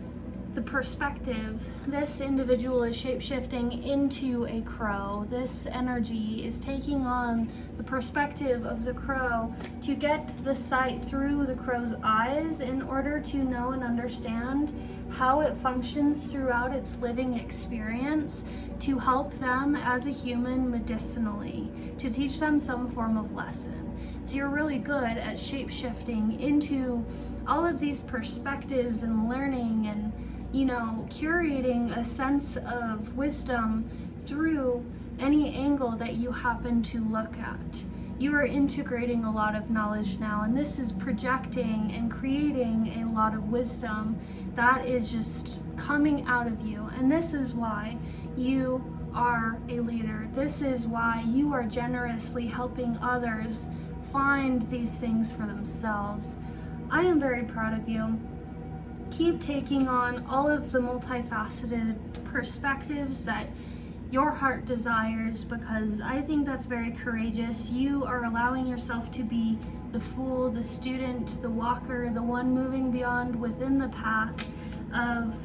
the perspective, this individual is shapeshifting into a crow. This energy is taking on the perspective of the crow to get the sight through the crow's eyes in order to know and understand how it functions throughout its living experience, to help them as a human medicinally, to teach them some form of lesson. So you're really good at shape-shifting into all of these perspectives and learning and, you know, curating a sense of wisdom through any angle that you happen to look at. You are integrating a lot of knowledge now, and this is projecting and creating a lot of wisdom that is just coming out of you. And this is why you are a leader. This is why you are generously helping others find these things for themselves. I am very proud of you. Keep taking on all of the multifaceted perspectives that your heart desires, because I think that's very courageous. You are allowing yourself to be the fool, the student, the walker, the one moving beyond within the path of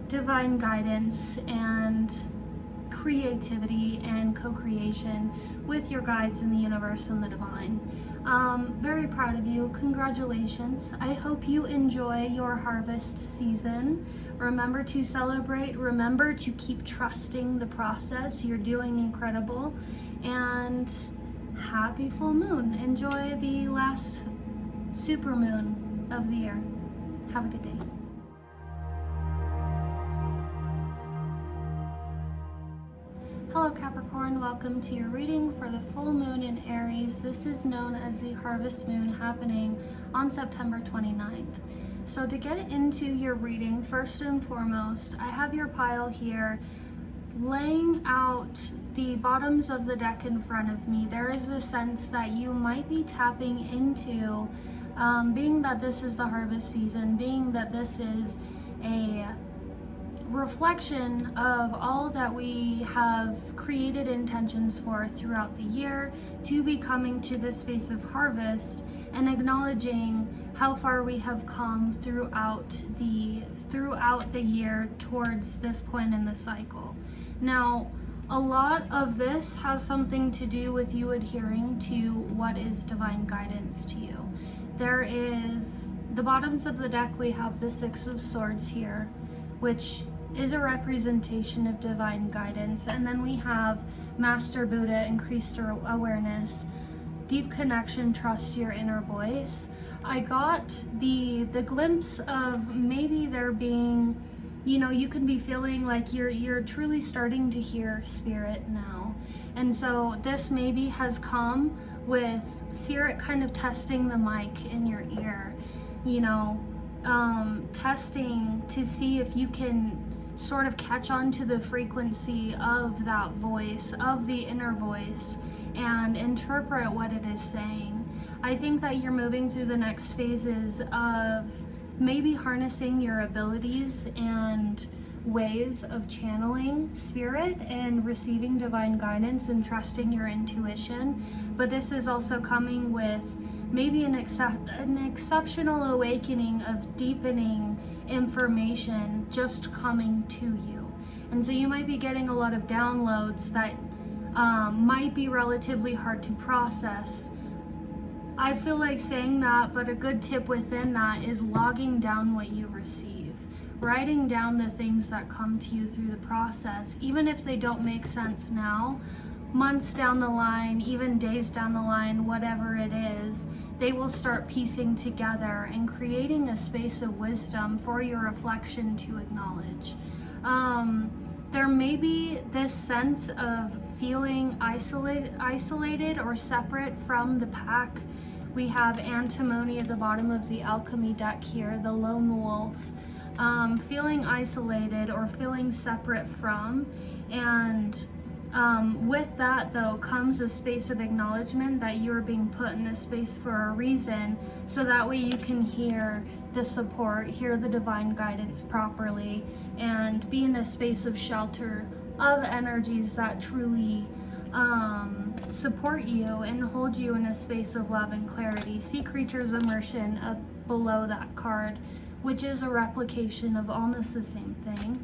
divine guidance and creativity and co-creation with your guides in the universe and the divine. Very proud of you. Congratulations. I hope you enjoy your harvest season. Remember to celebrate. Remember to keep trusting the process. You're doing incredible. And happy full moon. Enjoy the last super moon of the year. Have a good day. Hello Capricorn, welcome to your reading for the full moon in Aries. This is known as the harvest moon, happening on September 29th. So to get into your reading, first and foremost, I have your pile here laying out the bottoms of the deck in front of me. There is a sense that you might be tapping into, being that this is the harvest season, being that this is a reflection of all that we have created intentions for throughout the year, to be coming to this space of harvest and acknowledging how far we have come throughout the year towards this point in the cycle. Now, a lot of this has something to do with you adhering to what is divine guidance to you. There is the bottoms of the deck. We have the Six of Swords here, which is a representation of divine guidance. And then we have Master Buddha, increased awareness, deep connection, trust your inner voice. I got the glimpse of maybe there being, you know, you can be feeling like you're truly starting to hear spirit now. And so this maybe has come with spirit kind of testing the mic in your ear, you know, testing to see if you can sort of catch on to the frequency of that voice, of the inner voice, and interpret what it is saying. I think that you're moving through the next phases of maybe harnessing your abilities and ways of channeling spirit and receiving divine guidance and trusting your intuition. But this is also coming with maybe an exceptional awakening of deepening information just coming to you. And so you might be getting a lot of downloads that might be relatively hard to process. I feel like saying that, but a good tip within that is logging down what you receive. Writing down the things that come to you through the process, even if they don't make sense now, months down the line, even days down the line, whatever it is, they will start piecing together and creating a space of wisdom for your reflection to acknowledge. There may be this sense of feeling isolated or separate from the pack. We have antimony at the bottom of the alchemy deck here, the lone wolf. Feeling isolated or feeling separate from, and with that though comes a space of acknowledgement that you're being put in this space for a reason, so that way you can hear the support, hear the divine guidance properly, and be in a space of shelter of energies that truly support you and hold you in a space of love and clarity. Sea Creature's Immersion below that card, which is a replication of almost the same thing.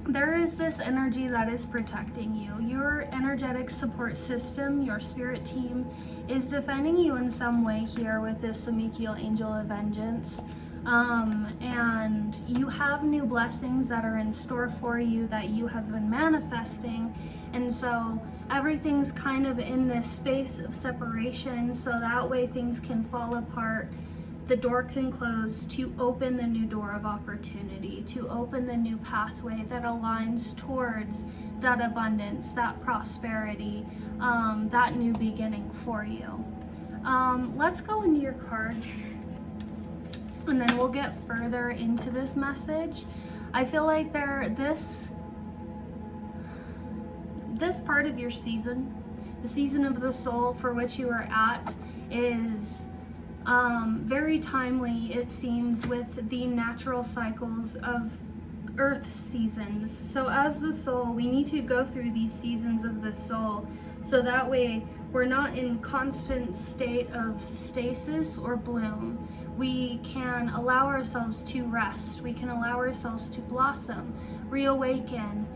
There is this energy that is protecting you. Your energetic support system, your spirit team, is defending you in some way here with this Samikiel Angel of Vengeance. And you have new blessings that are in store for you that you have been manifesting. And so everything's kind of in this space of separation, so that way things can fall apart. The door can close to open the new door of opportunity, to open the new pathway that aligns towards that abundance, that prosperity, that new beginning for you. Let's go into your cards, and then we'll get further into this message. I feel like this part of your season, the season of the soul for which you are at, is very timely, it seems, with the natural cycles of earth seasons. So as the soul, we need to go through these seasons of the soul, so that way we're not in constant state of stasis or bloom. We can allow ourselves to rest, we can allow ourselves to blossom, reawaken,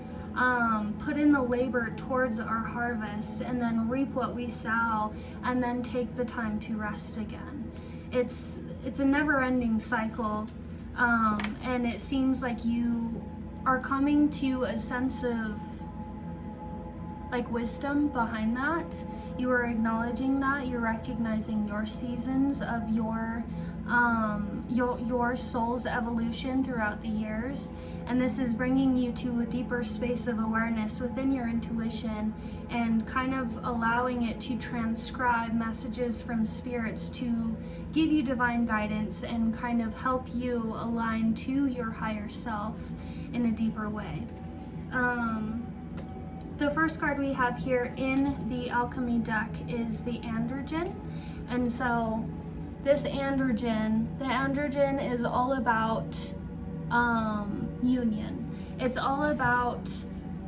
put in the labor towards our harvest, and then reap what we sow, and then take the time to rest again. It's a never-ending cycle, and it seems like you are coming to a sense of like wisdom behind that. You are acknowledging that, you're recognizing your seasons of your soul's evolution throughout the years, and this is bringing you to a deeper space of awareness within your intuition, and kind of allowing it to transcribe messages from spirits to give you divine guidance and kind of help you align to your higher self in a deeper way. The first card we have here in the alchemy deck is the androgen, and so this androgen, the androgen is all about union. It's all about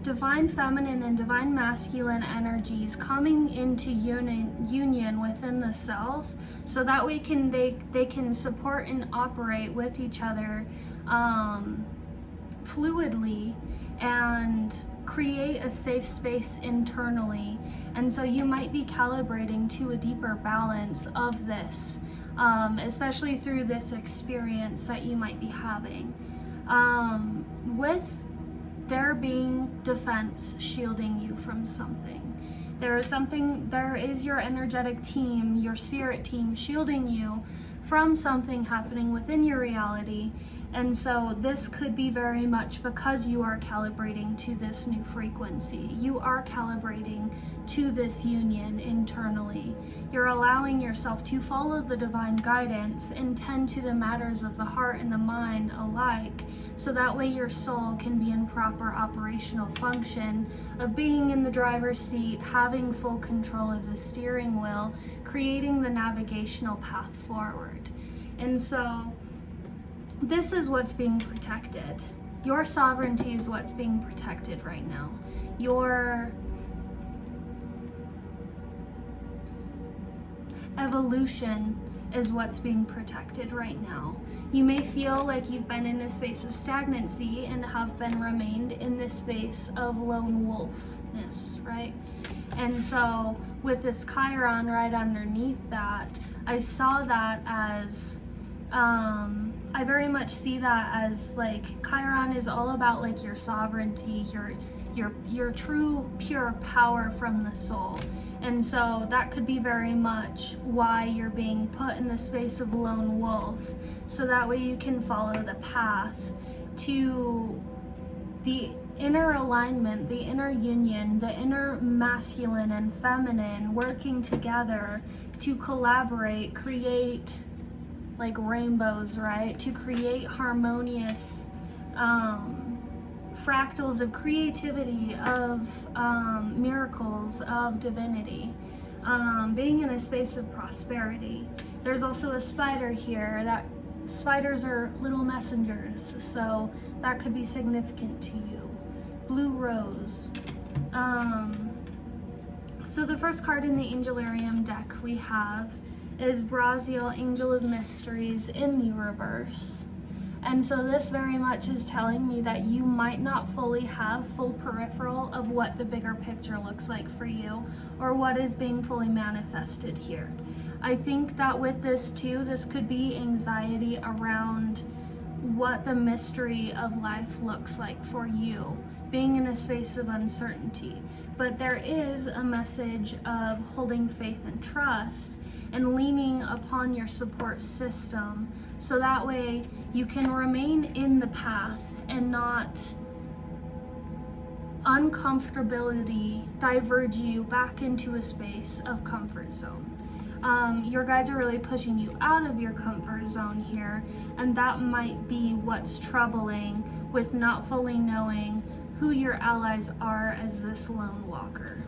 divine feminine and divine masculine energies coming into union within the self, so that way they can support and operate with each other fluidly and create a safe space internally. And so you might be calibrating to a deeper balance of this, especially through this experience that you might be having, with there being defense shielding you from something. There is your energetic team, your spirit team, shielding you from something happening within your reality. And so this could be very much because you are calibrating to this new frequency. You are calibrating to this union internally. You're allowing yourself to follow the divine guidance and tend to the matters of the heart and the mind alike, so that way your soul can be in proper operational function of being in the driver's seat, having full control of the steering wheel, creating the navigational path forward. And so this is what's being protected. Your sovereignty is what's being protected right now. Your evolution is what's being protected right now. You may feel like you've been in a space of stagnancy and have been remained in this space of lone wolfness, right? And so with this Chiron right underneath that, I saw that as, I very much see that as like Chiron is all about like your sovereignty, your true pure power from the soul. And so that could be very much why you're being put in the space of lone wolf, so that way you can follow the path to the inner alignment, the inner union, the inner masculine and feminine working together to collaborate, create like rainbows, right? To create harmonious fractals of creativity, of miracles, of divinity, being in a space of prosperity. There's also a spider here. That spiders are little messengers, so that could be significant to you. Blue rose. So the first card in the Angelarium deck we have is Braziel, Angel of Mysteries, in the reverse. And so this very much is telling me that you might not fully have full peripheral of what the bigger picture looks like for you, or what is being fully manifested here. I think that with this too, this could be anxiety around what the mystery of life looks like for you, being in a space of uncertainty. But there is a message of holding faith and trust and leaning upon your support system, so that way you can remain in the path and not uncomfortability diverge you back into a space of comfort zone. Your guides are really pushing you out of your comfort zone here, and that might be what's troubling with not fully knowing who your allies are as this lone walker.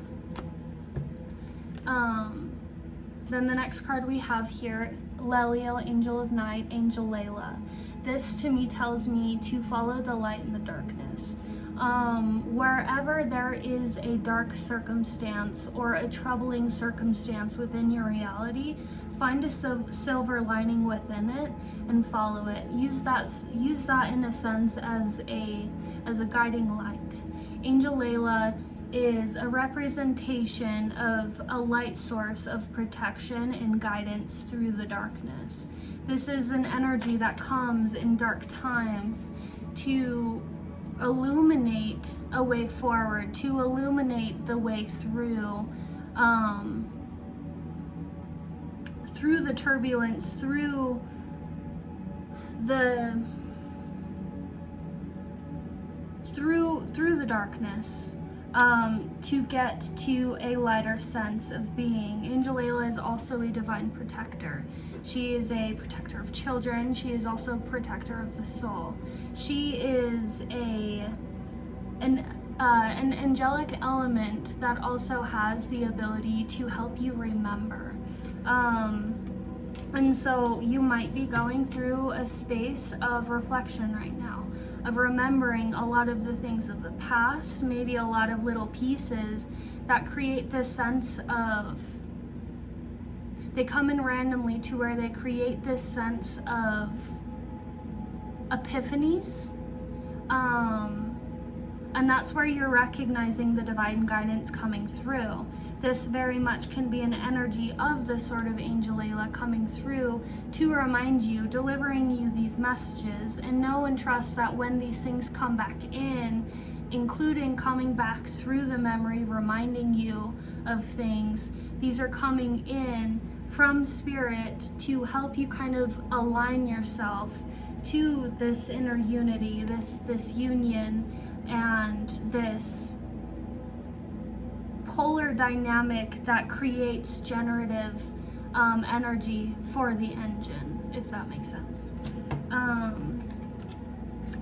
Then the next card we have here, Leliel, Angel of Night, Angel Layla. This to me tells me to follow the light in the darkness. Wherever there is a dark circumstance or a troubling circumstance within your reality, find a silver lining within it and follow it. Use that in a sense as a guiding light. Angel Layla is a representation of a light source of protection and guidance through the darkness. This is an energy that comes in dark times to illuminate a way forward, to illuminate the way through the turbulence, through the darkness, to get to a lighter sense of being. Angel Layla is also a divine protector. She is a protector of children. She is also a protector of the soul. She is an angelic element that also has the ability to help you remember. And so you might be going through a space of reflection right now, of remembering a lot of the things of the past, maybe a lot of little pieces that create this sense of, they come in randomly to where they create this sense of epiphanies. And that's where you're recognizing the divine guidance coming through. This very much can be an energy of the sort of Angel Layla coming through to remind you, delivering you these messages, and know and trust that when these things come back in, including coming back through the memory, reminding you of things, these are coming in from spirit to help you kind of align yourself to this inner unity, this union, and this polar dynamic that creates generative energy for the engine, if that makes sense.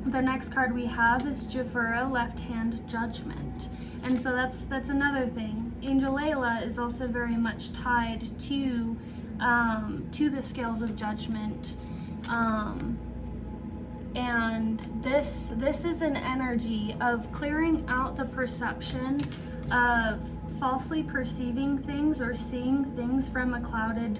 The next card we have is Jafura, Left Hand Judgment. And so that's another thing. Angel Layla is also very much tied to the scales of judgment. And this is an energy of clearing out the perception of falsely perceiving things or seeing things from a clouded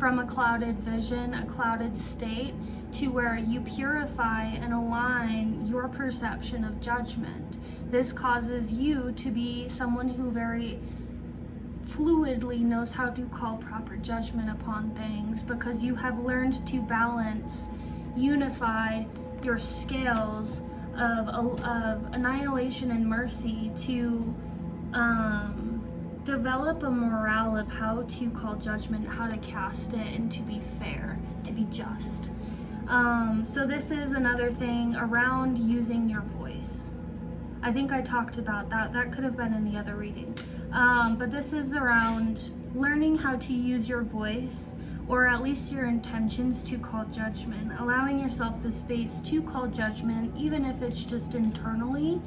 from a clouded vision, a clouded state, to where you purify and align your perception of judgment. This causes you to be someone who very fluidly knows how to call proper judgment upon things, because you have learned to balance, unify your scales of annihilation and mercy to develop a morale of how to call judgment, how to cast it, and to be fair, to be just. So this is another thing around using your voice. I think I talked about that. That could have been in the other reading. But this is around learning how to use your voice, or at least your intentions, to call judgment. Allowing yourself the space to call judgment, even if it's just internally,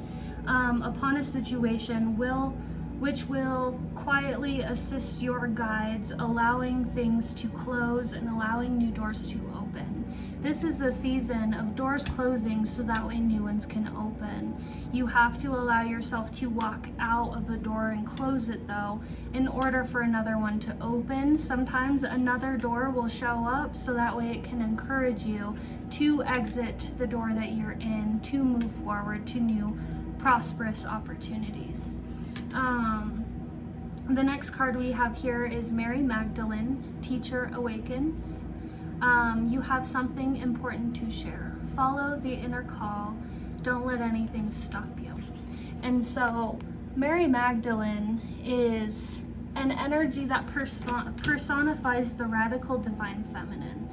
upon a situation which will quietly assist your guides, allowing things to close and allowing new doors to open. This is a season of doors closing so that way new ones can open. You have to allow yourself to walk out of the door and close it, though, in order for another one to open. Sometimes another door will show up so that way it can encourage you to exit the door that you're in, to move forward to new prosperous opportunities. The next card we have here is Mary Magdalene, Teacher Awakens. You have something important to share. Follow the inner call. Don't let anything stop you. And so Mary Magdalene is an energy that personifies the radical divine feminine.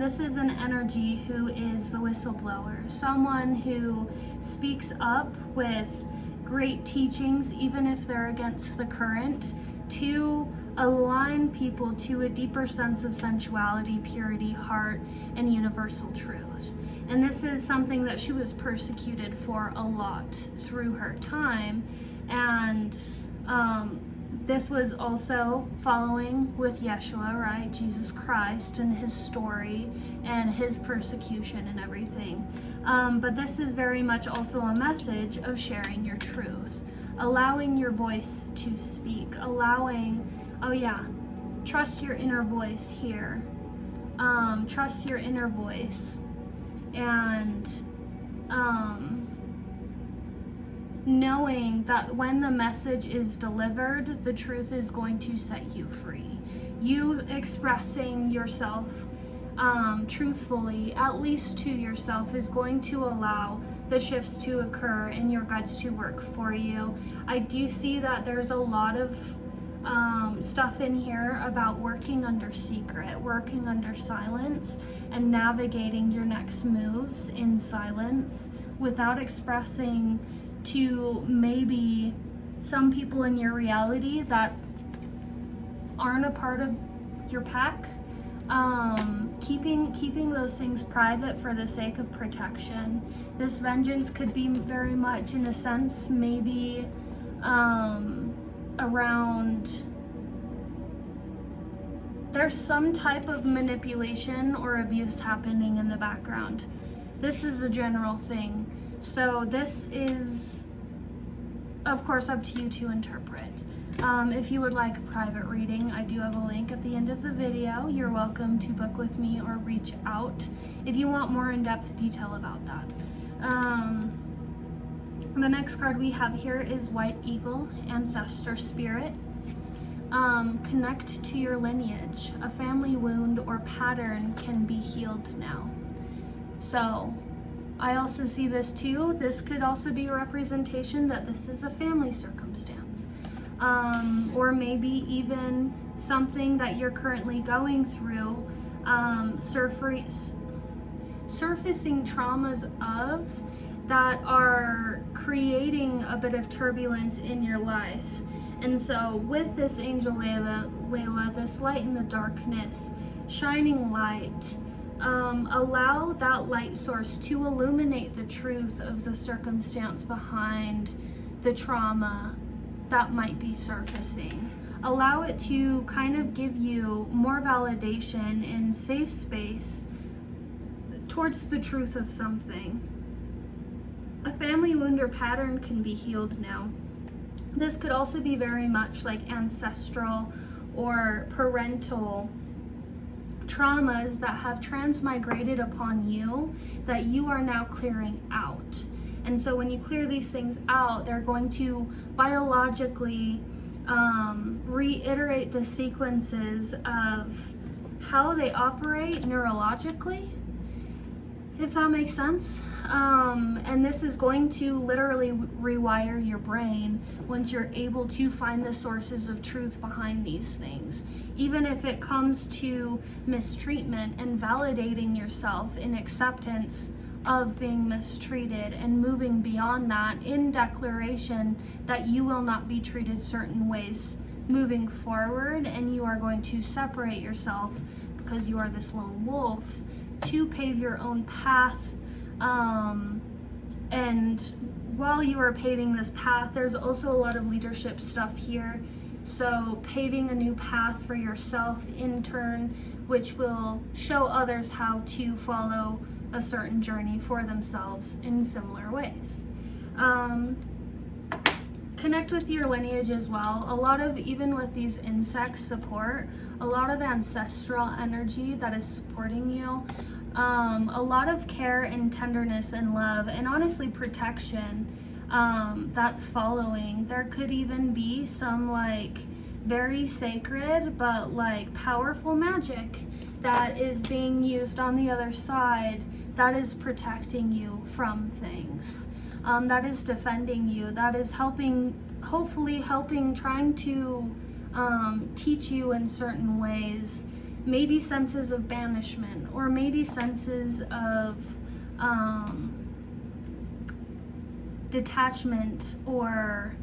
This is an energy who is the whistleblower, someone who speaks up with great teachings, even if they're against the current, to align people to a deeper sense of sensuality, purity, heart, and universal truth. And this is something that she was persecuted for a lot through her time. And this was also following with Yeshua, right? Jesus Christ and his story and his persecution and everything. But this is very much also a message of sharing your truth, allowing your voice to speak, trust your inner voice here. Trust your inner voice. And knowing that when the message is delivered, the truth is going to set you free. You expressing yourself truthfully, at least to yourself, is going to allow the shifts to occur and your guides to work for you. I do see that there's a lot of stuff in here about working under secret, working under silence, and navigating your next moves in silence without expressing to maybe some people in your reality that aren't a part of your pack. Keeping those things private for the sake of protection. This vengeance could be very much, in a sense, maybe around, there's some type of manipulation or abuse happening in the background. This is a general thing. So this is, of course, up to you to interpret. If you would like a private reading, I do have a link at the end of the video. You're welcome to book with me or reach out if you want more in-depth detail about that. The next card we have here is White Eagle, Ancestor Spirit. Connect to your lineage. A family wound or pattern can be healed now. So I also see this too. This could also be a representation that this is a family circumstance. Or maybe even something that you're currently going through, surfacing traumas of that are creating a bit of turbulence in your life. And so with this angel Layla, this light in the darkness, shining light, allow that light source to illuminate the truth of the circumstance behind the trauma that might be surfacing. Allow it to kind of give you more validation and safe space towards the truth of something. A family wound or pattern can be healed now. This could also be very much like ancestral or parental traumas that have transmigrated upon you that you are now clearing out. And so when you clear these things out, they're going to biologically reiterate the sequences of how they operate neurologically, if that makes sense. And this is going to literally rewire your brain once you're able to find the sources of truth behind these things. Even if it comes to mistreatment and validating yourself in acceptance of being mistreated and moving beyond that in declaration that you will not be treated certain ways moving forward, and you are going to separate yourself because you are this lone wolf to pave your own path. And while you are paving this path, there's also a lot of leadership stuff here. So paving a new path for yourself in turn, which will show others how to follow a certain journey for themselves in similar ways. Connect with your lineage as well. A lot of, even with these insect support, a lot of ancestral energy that is supporting you. A lot of care and tenderness and love, and honestly protection that's following. There could even be some like very sacred but like powerful magic that is being used on the other side that is protecting you from things, that is defending you, that is helping, hopefully helping, trying to teach you in certain ways, maybe senses of banishment, or maybe senses of detachment, or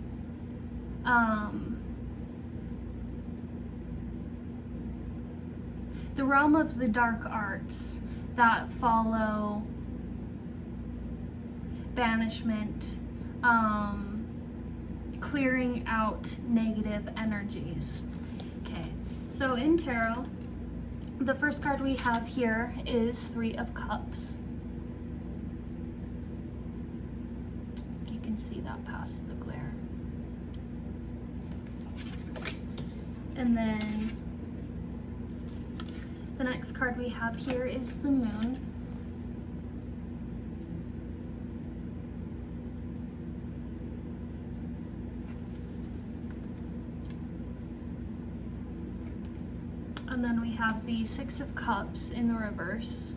the realm of the dark arts that follow banishment, clearing out negative energies. Okay, so in tarot, the first card we have here is Three of Cups. You can see that past the glare. And then the next card we have here is the Moon. And then we have the Six of Cups in the reverse.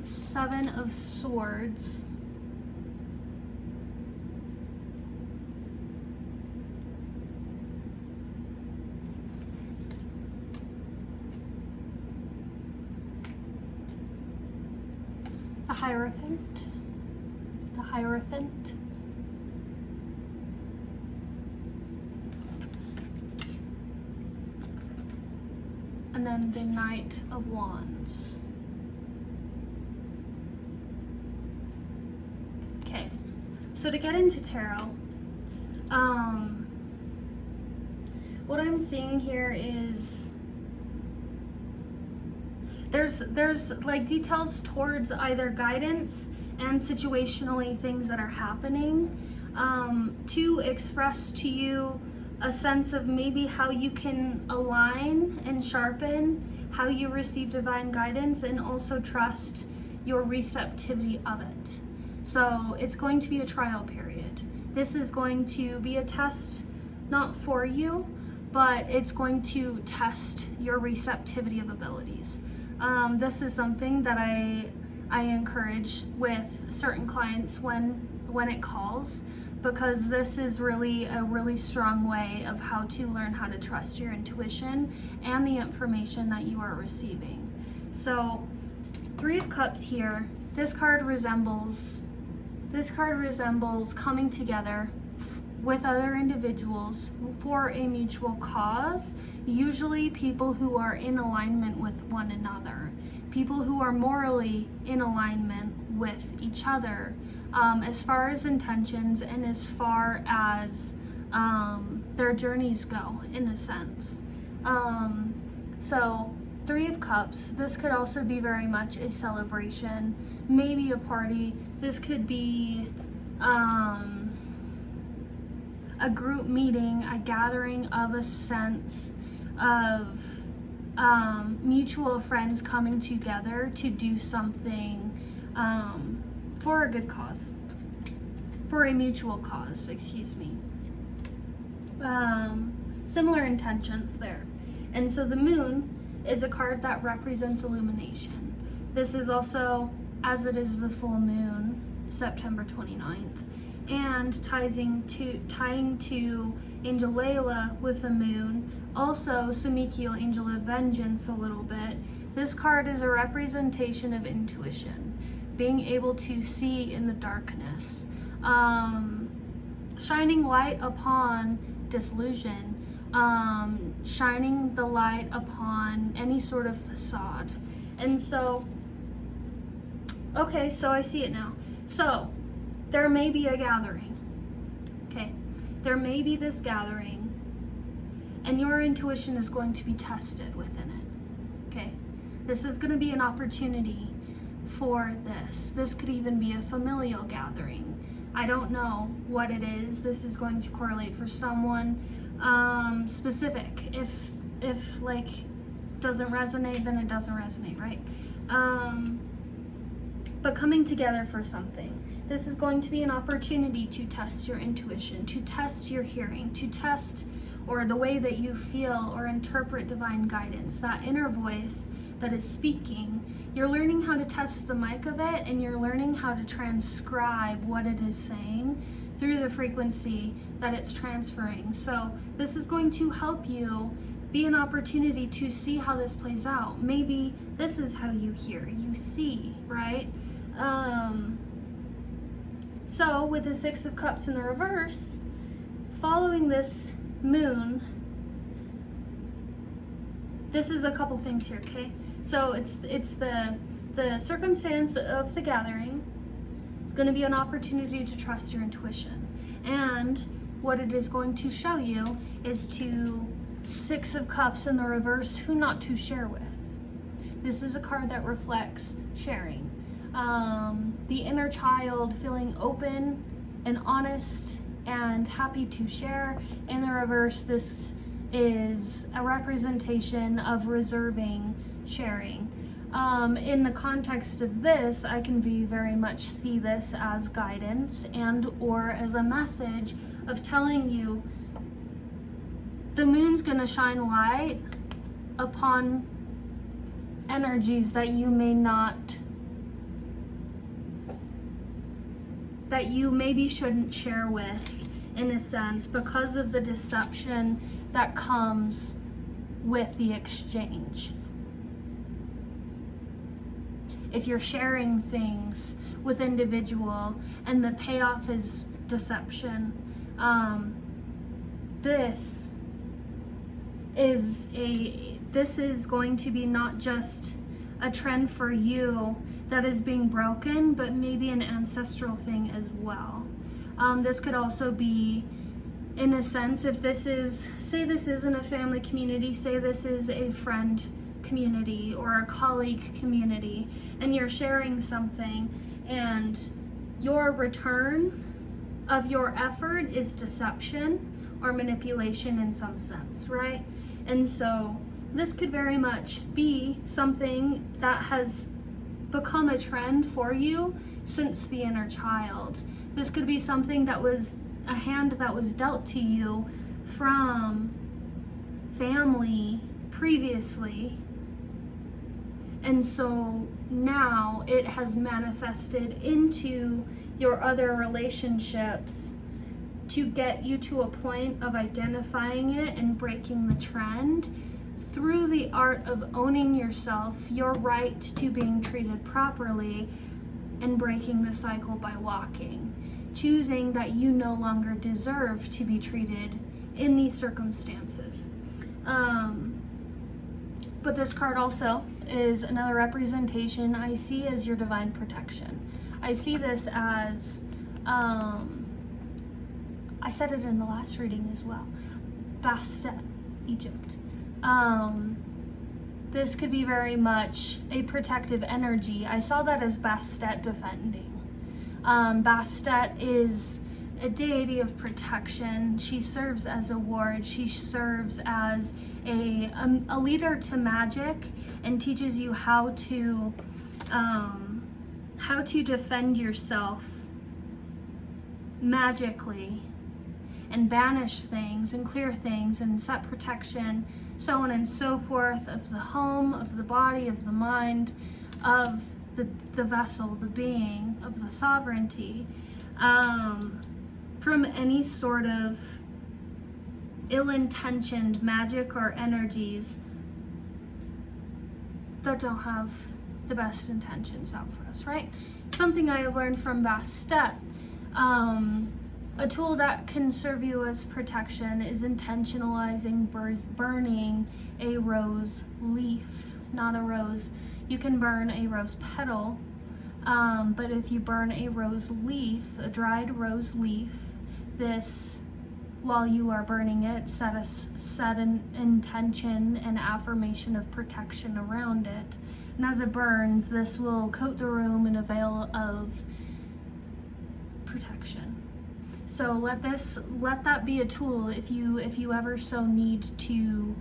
Seven of Swords. The Hierophant. The Hierophant. And then the Knight of Wands. Okay, so to get into tarot, what I'm seeing here is there's like details towards either guidance and situationally things that are happening, to express to you a sense of maybe how you can align and sharpen how you receive divine guidance, and also trust your receptivity of it. So it's going to be a trial period. This is going to be a test, not for you, but it's going to test your receptivity of abilities. This is something that I encourage with certain clients when it calls, because this is really a really strong way of how to learn how to trust your intuition and the information that you are receiving. So Three of Cups here, this card resembles coming together with other individuals for a mutual cause, usually people who are in alignment with one another, people who are morally in alignment with each other, as far as intentions and as far as their journeys go, in a sense. So Three of Cups, this could also be very much a celebration, maybe a party. This could be a group meeting, a gathering of a sense of mutual friends coming together to do something for a good cause, for a mutual cause, excuse me. Similar intentions there. And so the moon is a card that represents illumination. This is also, as it is the full moon, September 29th, and tying to Angel Layla with the moon, also Sumikiel, Angel of Vengeance a little bit. This card is a representation of intuition, being able to see in the darkness, shining light upon disillusion, shining the light upon any sort of facade. And so, okay, so I see it now. So there may be a gathering, okay? There may be this gathering, and your intuition is going to be tested within it, okay? This is going to be an opportunity for this. This could even be a familial gathering. I don't know what it is. This is going to correlate for someone specific. If like doesn't resonate, then it doesn't resonate, right? But coming together for something. This is going to be an opportunity to test your intuition, to test your hearing, to test or the way that you feel or interpret divine guidance, that inner voice that is speaking. You're learning how to test the mic of it, and you're learning how to transcribe what it is saying through the frequency that it's transferring. So this is going to help you be an opportunity to see how this plays out. Maybe this is how you hear, you see, right? So with the Six of Cups in the reverse, following this moon, this is a couple things here, okay? So it's the circumstance of the gathering. It's going to be an opportunity to trust your intuition. And what it is going to show you is to Six of Cups in the reverse, who not to share with. This is a card that reflects sharing. The inner child feeling open and honest and happy to share. In the reverse, this is a representation of reserving sharing. In the context of this, I can very much see this as guidance and or as a message of telling you the moon's gonna shine light upon energies that you may not, that you maybe shouldn't share with, in a sense, because of the deception that comes with the exchange. If you're sharing things with individual and the payoff is deception, this is going to be not just a trend for you that is being broken, but maybe an ancestral thing as well. This could also be, in a sense, if this is, say this isn't a family community, say this is a friend community or a colleague community, and you're sharing something and your return of your effort is deception or manipulation in some sense, right? And so this could very much be something that has become a trend for you since the inner child. This could be something that was a hand that was dealt to you from family previously, and so now it has manifested into your other relationships to get you to a point of identifying it and breaking the trend through the art of owning yourself, your right to being treated properly, and breaking the cycle by walking, choosing that you no longer deserve to be treated in these circumstances. But this card also is another representation I see as your divine protection. I see this as, I said it in the last reading as well, Bastet, Egypt. this could be very much a protective energy. I saw that as Bastet defending. Bastet is a deity of protection. She serves as a ward. She serves as a leader to magic and teaches you how to defend yourself magically and banish things and clear things and set protection, so on and so forth, of the home, of the body, of the mind, of the vessel, the being, of the sovereignty, from any sort of ill-intentioned magic or energies that don't have the best intentions out for us, right? Something I have learned from Bastet, a tool that can serve you as protection is intentionalizing burning a rose leaf, not a rose. You can burn a rose petal, but if you burn a rose leaf, a dried rose leaf, this, while you are burning it, set an intention and affirmation of protection around it. And as it burns, this will coat the room in a veil of protection. So let that be a tool if you ever so need to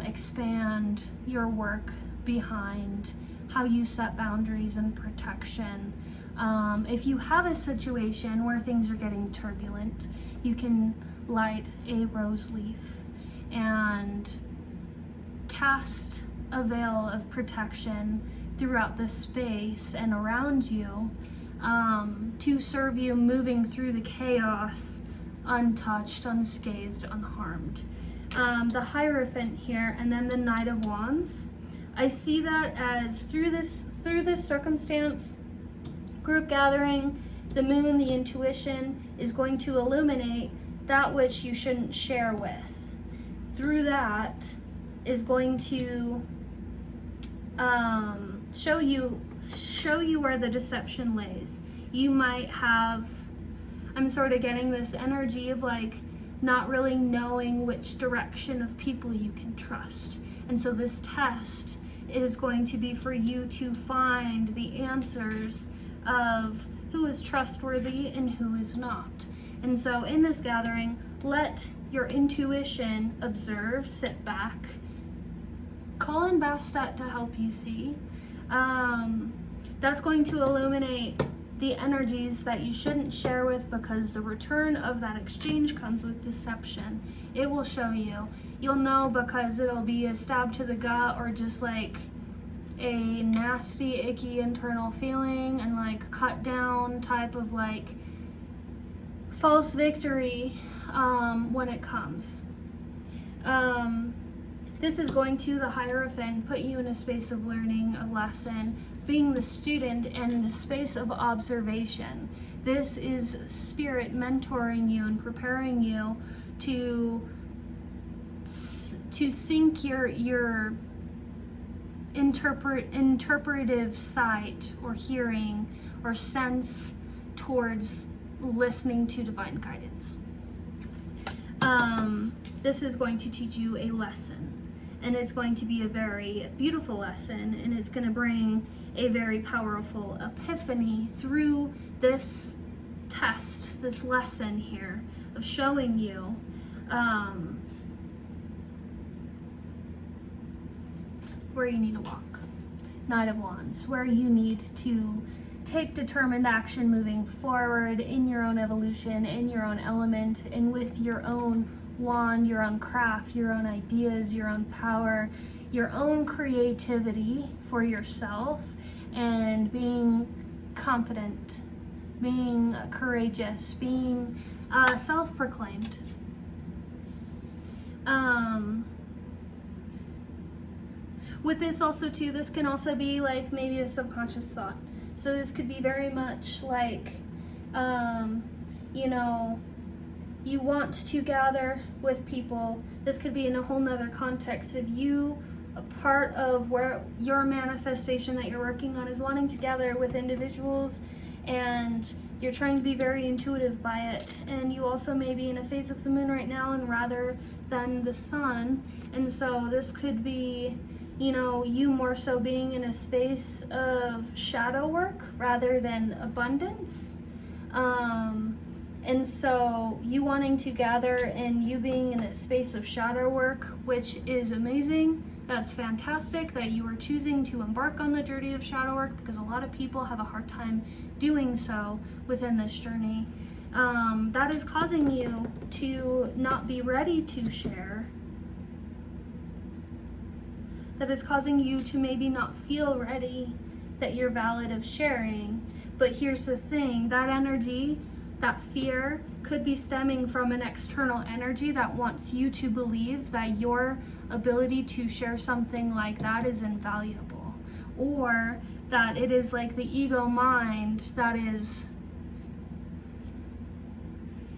expand your work behind how you set boundaries and protection. If you have a situation where things are getting turbulent, you can light a rose leaf and cast a veil of protection throughout the space and around you, to serve you moving through the chaos untouched, unscathed, unharmed. The Hierophant here, and then the Knight of Wands. I see that as through this circumstance, group gathering, the moon, the intuition, is going to illuminate that which you shouldn't share with. Through that is going to show you where the deception lays. You might have, I'm sort of getting this energy of like not really knowing which direction of people you can trust. And so this test is going to be for you to find the answers of who is trustworthy and who is not. And so in this gathering, let your intuition observe, sit back, call in Bastet to help you see. That's going to illuminate the energies that you shouldn't share with, because the return of that exchange comes with deception. It will show you. You'll know because it'll be a stab to the gut or just like a nasty, icky internal feeling and like cut down type of like false victory when it comes. This is going to, the Hierophant, put you in a space of learning, a lesson, being the student, and in a space of observation. This is spirit mentoring you and preparing you to sync your interpretive sight or hearing or sense towards listening to divine guidance. This is going to teach you a lesson, and it's going to be a very beautiful lesson, and it's going to bring a very powerful epiphany through this test, this lesson here of showing you where you need to walk. Knight of Wands, where you need to take determined action moving forward in your own evolution, in your own element, and with your own wand, your own craft, your own ideas, your own power, your own creativity for yourself, and being confident, being courageous, being self-proclaimed. With this also too, this can also be like maybe a subconscious thought. So this could be very much like, you want to gather with people. This could be in a whole nother context of you, a part of where your manifestation that you're working on is wanting to gather with individuals, and you're trying to be very intuitive by it. And you also may be in a phase of the moon right now and rather than the sun. And so this could be you know, you more so being in a space of shadow work rather than abundance. And so you wanting to gather and you being in a space of shadow work, which is amazing. That's fantastic that you are choosing to embark on the journey of shadow work, because a lot of people have a hard time doing so within this journey. That is causing you to not be ready to share. That is causing you to maybe not feel ready that you're valid of sharing. But here's the thing, that energy, that fear could be stemming from an external energy that wants you to believe that your ability to share something like that is invaluable, or that it is like the ego mind that is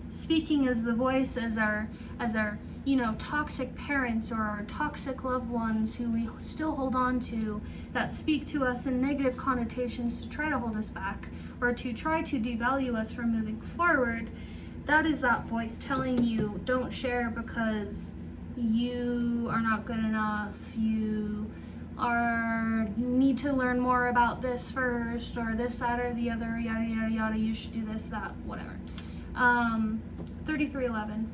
speaking as the voice, as our you know, toxic parents or our toxic loved ones who we still hold on to, that speak to us in negative connotations to try to hold us back or to try to devalue us from moving forward. That is that voice telling you, don't share because you are not good enough, you need to learn more about this first, or this, that, or the other, yada, yada, yada, you should do this, that, whatever. 3311.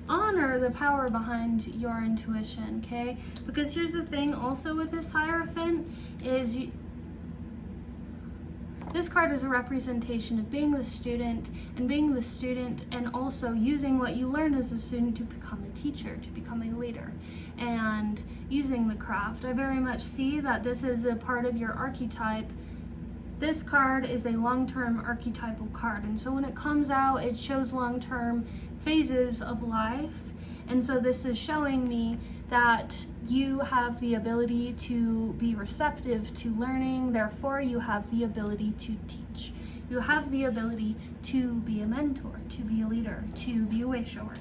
Honor the power behind your intuition, okay? Because here's the thing also with this Hierophant is this card is a representation of being the student and also using what you learned as a student to become a teacher, to become a leader, and using the craft. I very much see that this is a part of your archetype. This card is a long-term archetypal card, and so when it comes out, it shows long-term phases of life. And so this is showing me that you have the ability to be receptive to learning, therefore you have the ability to teach. You have the ability to be a mentor, to be a leader, to be a way shower.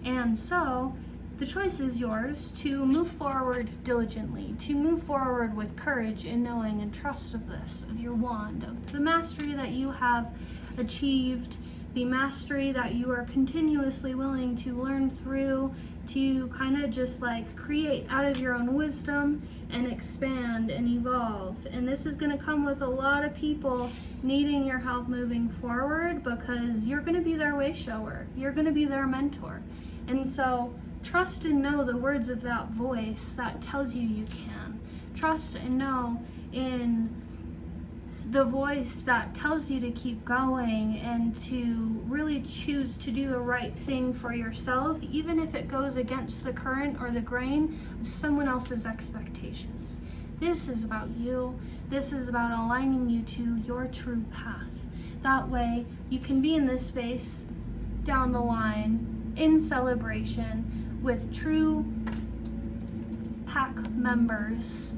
And so the choice is yours to move forward diligently, to move forward with courage and knowing and trust of this, of your wand, of the mastery that you have achieved, the mastery that you are continuously willing to learn through, to kind of just like create out of your own wisdom and expand and evolve. And this is going to come with a lot of people needing your help moving forward, because you're going to be their way shower, you're going to be their mentor. And so trust and know the words of that voice that tells you you can. Trust and know in the voice that tells you to keep going and to really choose to do the right thing for yourself, even if it goes against the current or the grain of someone else's expectations. This is about you. This is about aligning you to your true path. That way you can be in this space down the line in celebration with true pack members,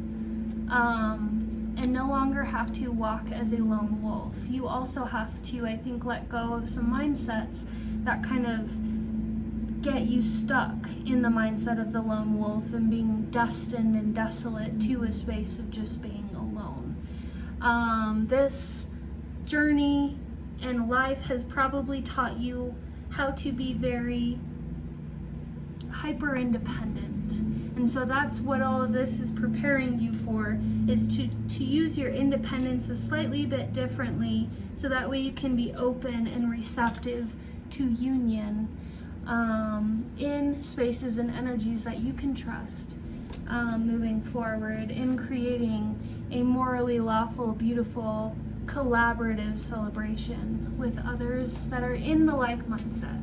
and no longer have to walk as a lone wolf. You also have to, I think, let go of some mindsets that kind of get you stuck in the mindset of the lone wolf and being destined and desolate to a space of just being alone. This journey and life has probably taught you how to be very hyper independent. And so that's what all of this is preparing you for, is to use your independence a slightly bit differently, so that way you can be open and receptive to union in spaces and energies that you can trust, moving forward in creating a morally lawful, beautiful, collaborative celebration with others that are in the like mindset.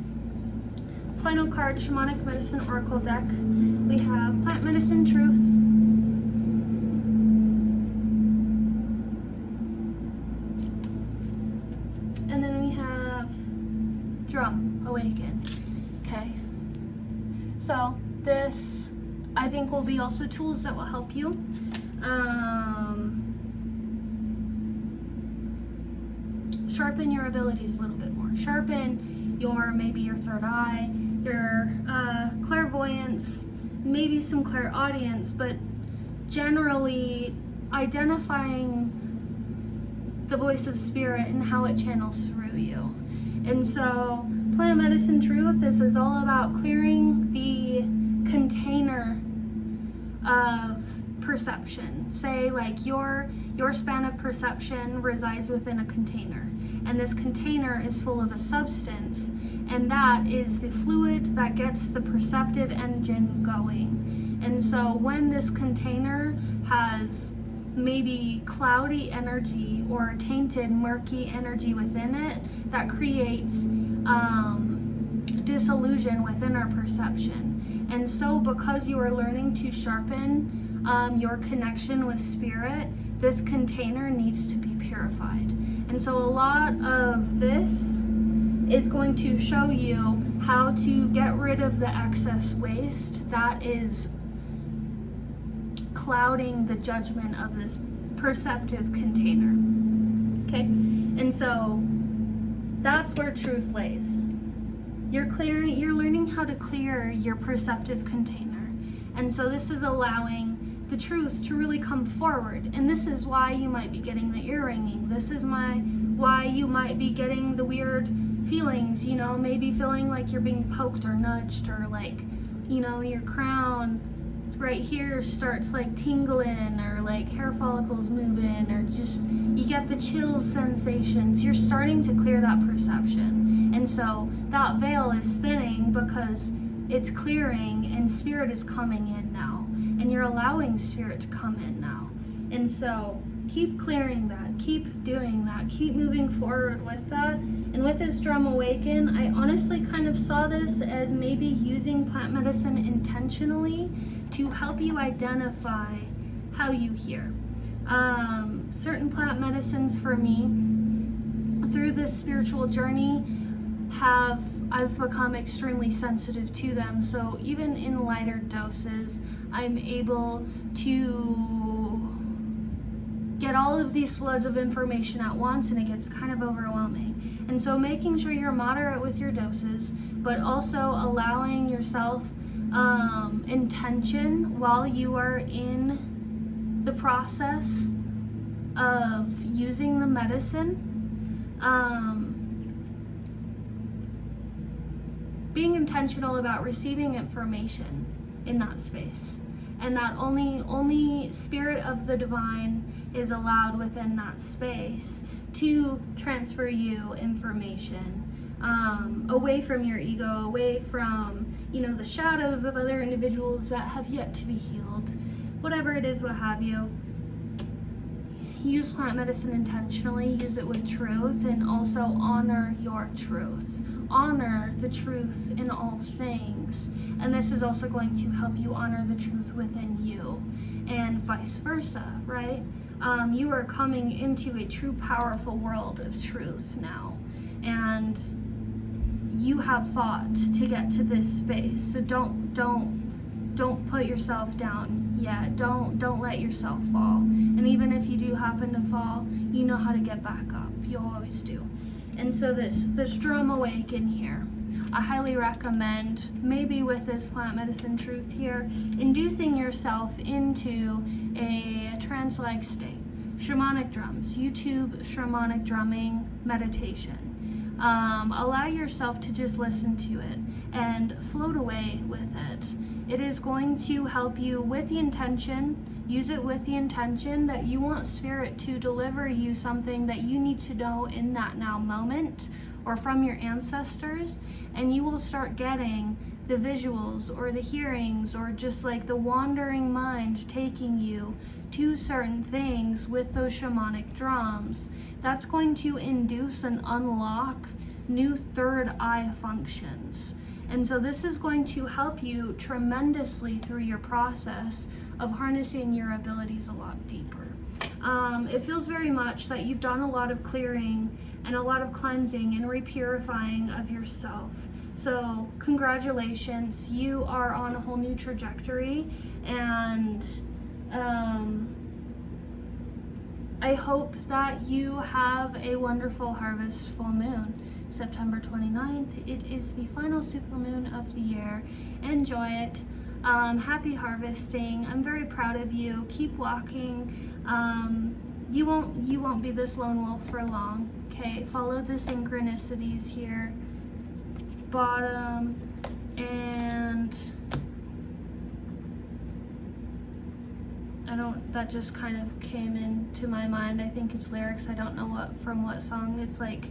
Final card, Shamanic Medicine Oracle deck. We have Plant Medicine Truth, and then we have Drum, Awaken. Okay, so this I think will be also tools that will help you. Sharpen your abilities a little bit more. Sharpen maybe your third eye, your clairvoyance, maybe some clairaudience, but generally identifying the voice of spirit and how it channels through you. And so Plant Medicine Truth, this is all about clearing the container of perception. Say like your span of perception resides within a container, and this container is full of a substance, and that is the fluid that gets the perceptive engine going. And so when this container has maybe cloudy energy or tainted, murky energy within it, that creates disillusion within our perception. And so because you are learning to sharpen your connection with spirit, this container needs to be purified. And so a lot of this is going to show you how to get rid of the excess waste that is clouding the judgment of this perceptive container. Okay? And so that's where truth lays. You're learning how to clear your perceptive container. And so this is allowing the truth to really come forward. And this is why you might be getting the ear ringing. This is why you might be getting the weird feelings, you know, maybe feeling like you're being poked or nudged, or like, you know, your crown right here starts like tingling, or like hair follicles moving, or just you get the chills sensations. You're starting to clear that perception. And so that veil is thinning because it's clearing and spirit is coming in now. And you're allowing spirit to come in now. And so keep clearing that, keep doing that, keep moving forward with that. And with this drum awaken, I honestly kind of saw this as maybe using plant medicine intentionally to help you identify how you hear. Certain plant medicines for me, through this spiritual journey, I've become extremely sensitive to them. So even in lighter doses, I'm able to get all of these floods of information at once, and it gets kind of overwhelming. And so making sure you're moderate with your doses, but also allowing yourself intention while you are in the process of using the medicine. Being intentional about receiving information in that space, and that only spirit of the divine is allowed within that space to transfer you information away from your ego, away from, you know, the shadows of other individuals that have yet to be healed, whatever it is, what have you. Use plant medicine intentionally, use it with truth, and also honor your truth. Honor the truth in all things. And this is also going to help you honor the truth within you, and vice versa, right? You are coming into a true, powerful world of truth now. And you have fought to get to this space. So don't put yourself down yet. Don't let yourself fall. And even if you do happen to fall, you know how to get back up. You'll always do. And so this drum awaken here, I highly recommend, maybe with this plant medicine truth here, inducing yourself into a trance-like state. Shamanic drums, YouTube shamanic drumming meditation. Allow yourself to just listen to it and float away with it. It is going to help you with the intention, use it with the intention that you want spirit to deliver you something that you need to know in that now moment, or from your ancestors, and you will start getting the visuals or the hearings, or just like the wandering mind taking you to certain things with those shamanic drums. That's going to induce and unlock new third eye functions. And so this is going to help you tremendously through your process of harnessing your abilities a lot deeper. It feels very much that you've done a lot of clearing and a lot of cleansing and repurifying of yourself. So congratulations, you are on a whole new trajectory, and I hope that you have a wonderful harvest full moon. September 29th, it is the final supermoon of the year. Enjoy it. Happy harvesting. I'm very proud of you. Keep walking. You won't be this lone wolf for long. Okay, follow the synchronicities here. Bottom and that just kind of came into my mind. I think it's lyrics. I don't know from what song. It's like,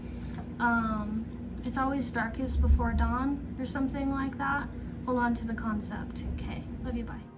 it's always darkest before dawn or something like that. Hold on to the concept. Okay, love you, bye.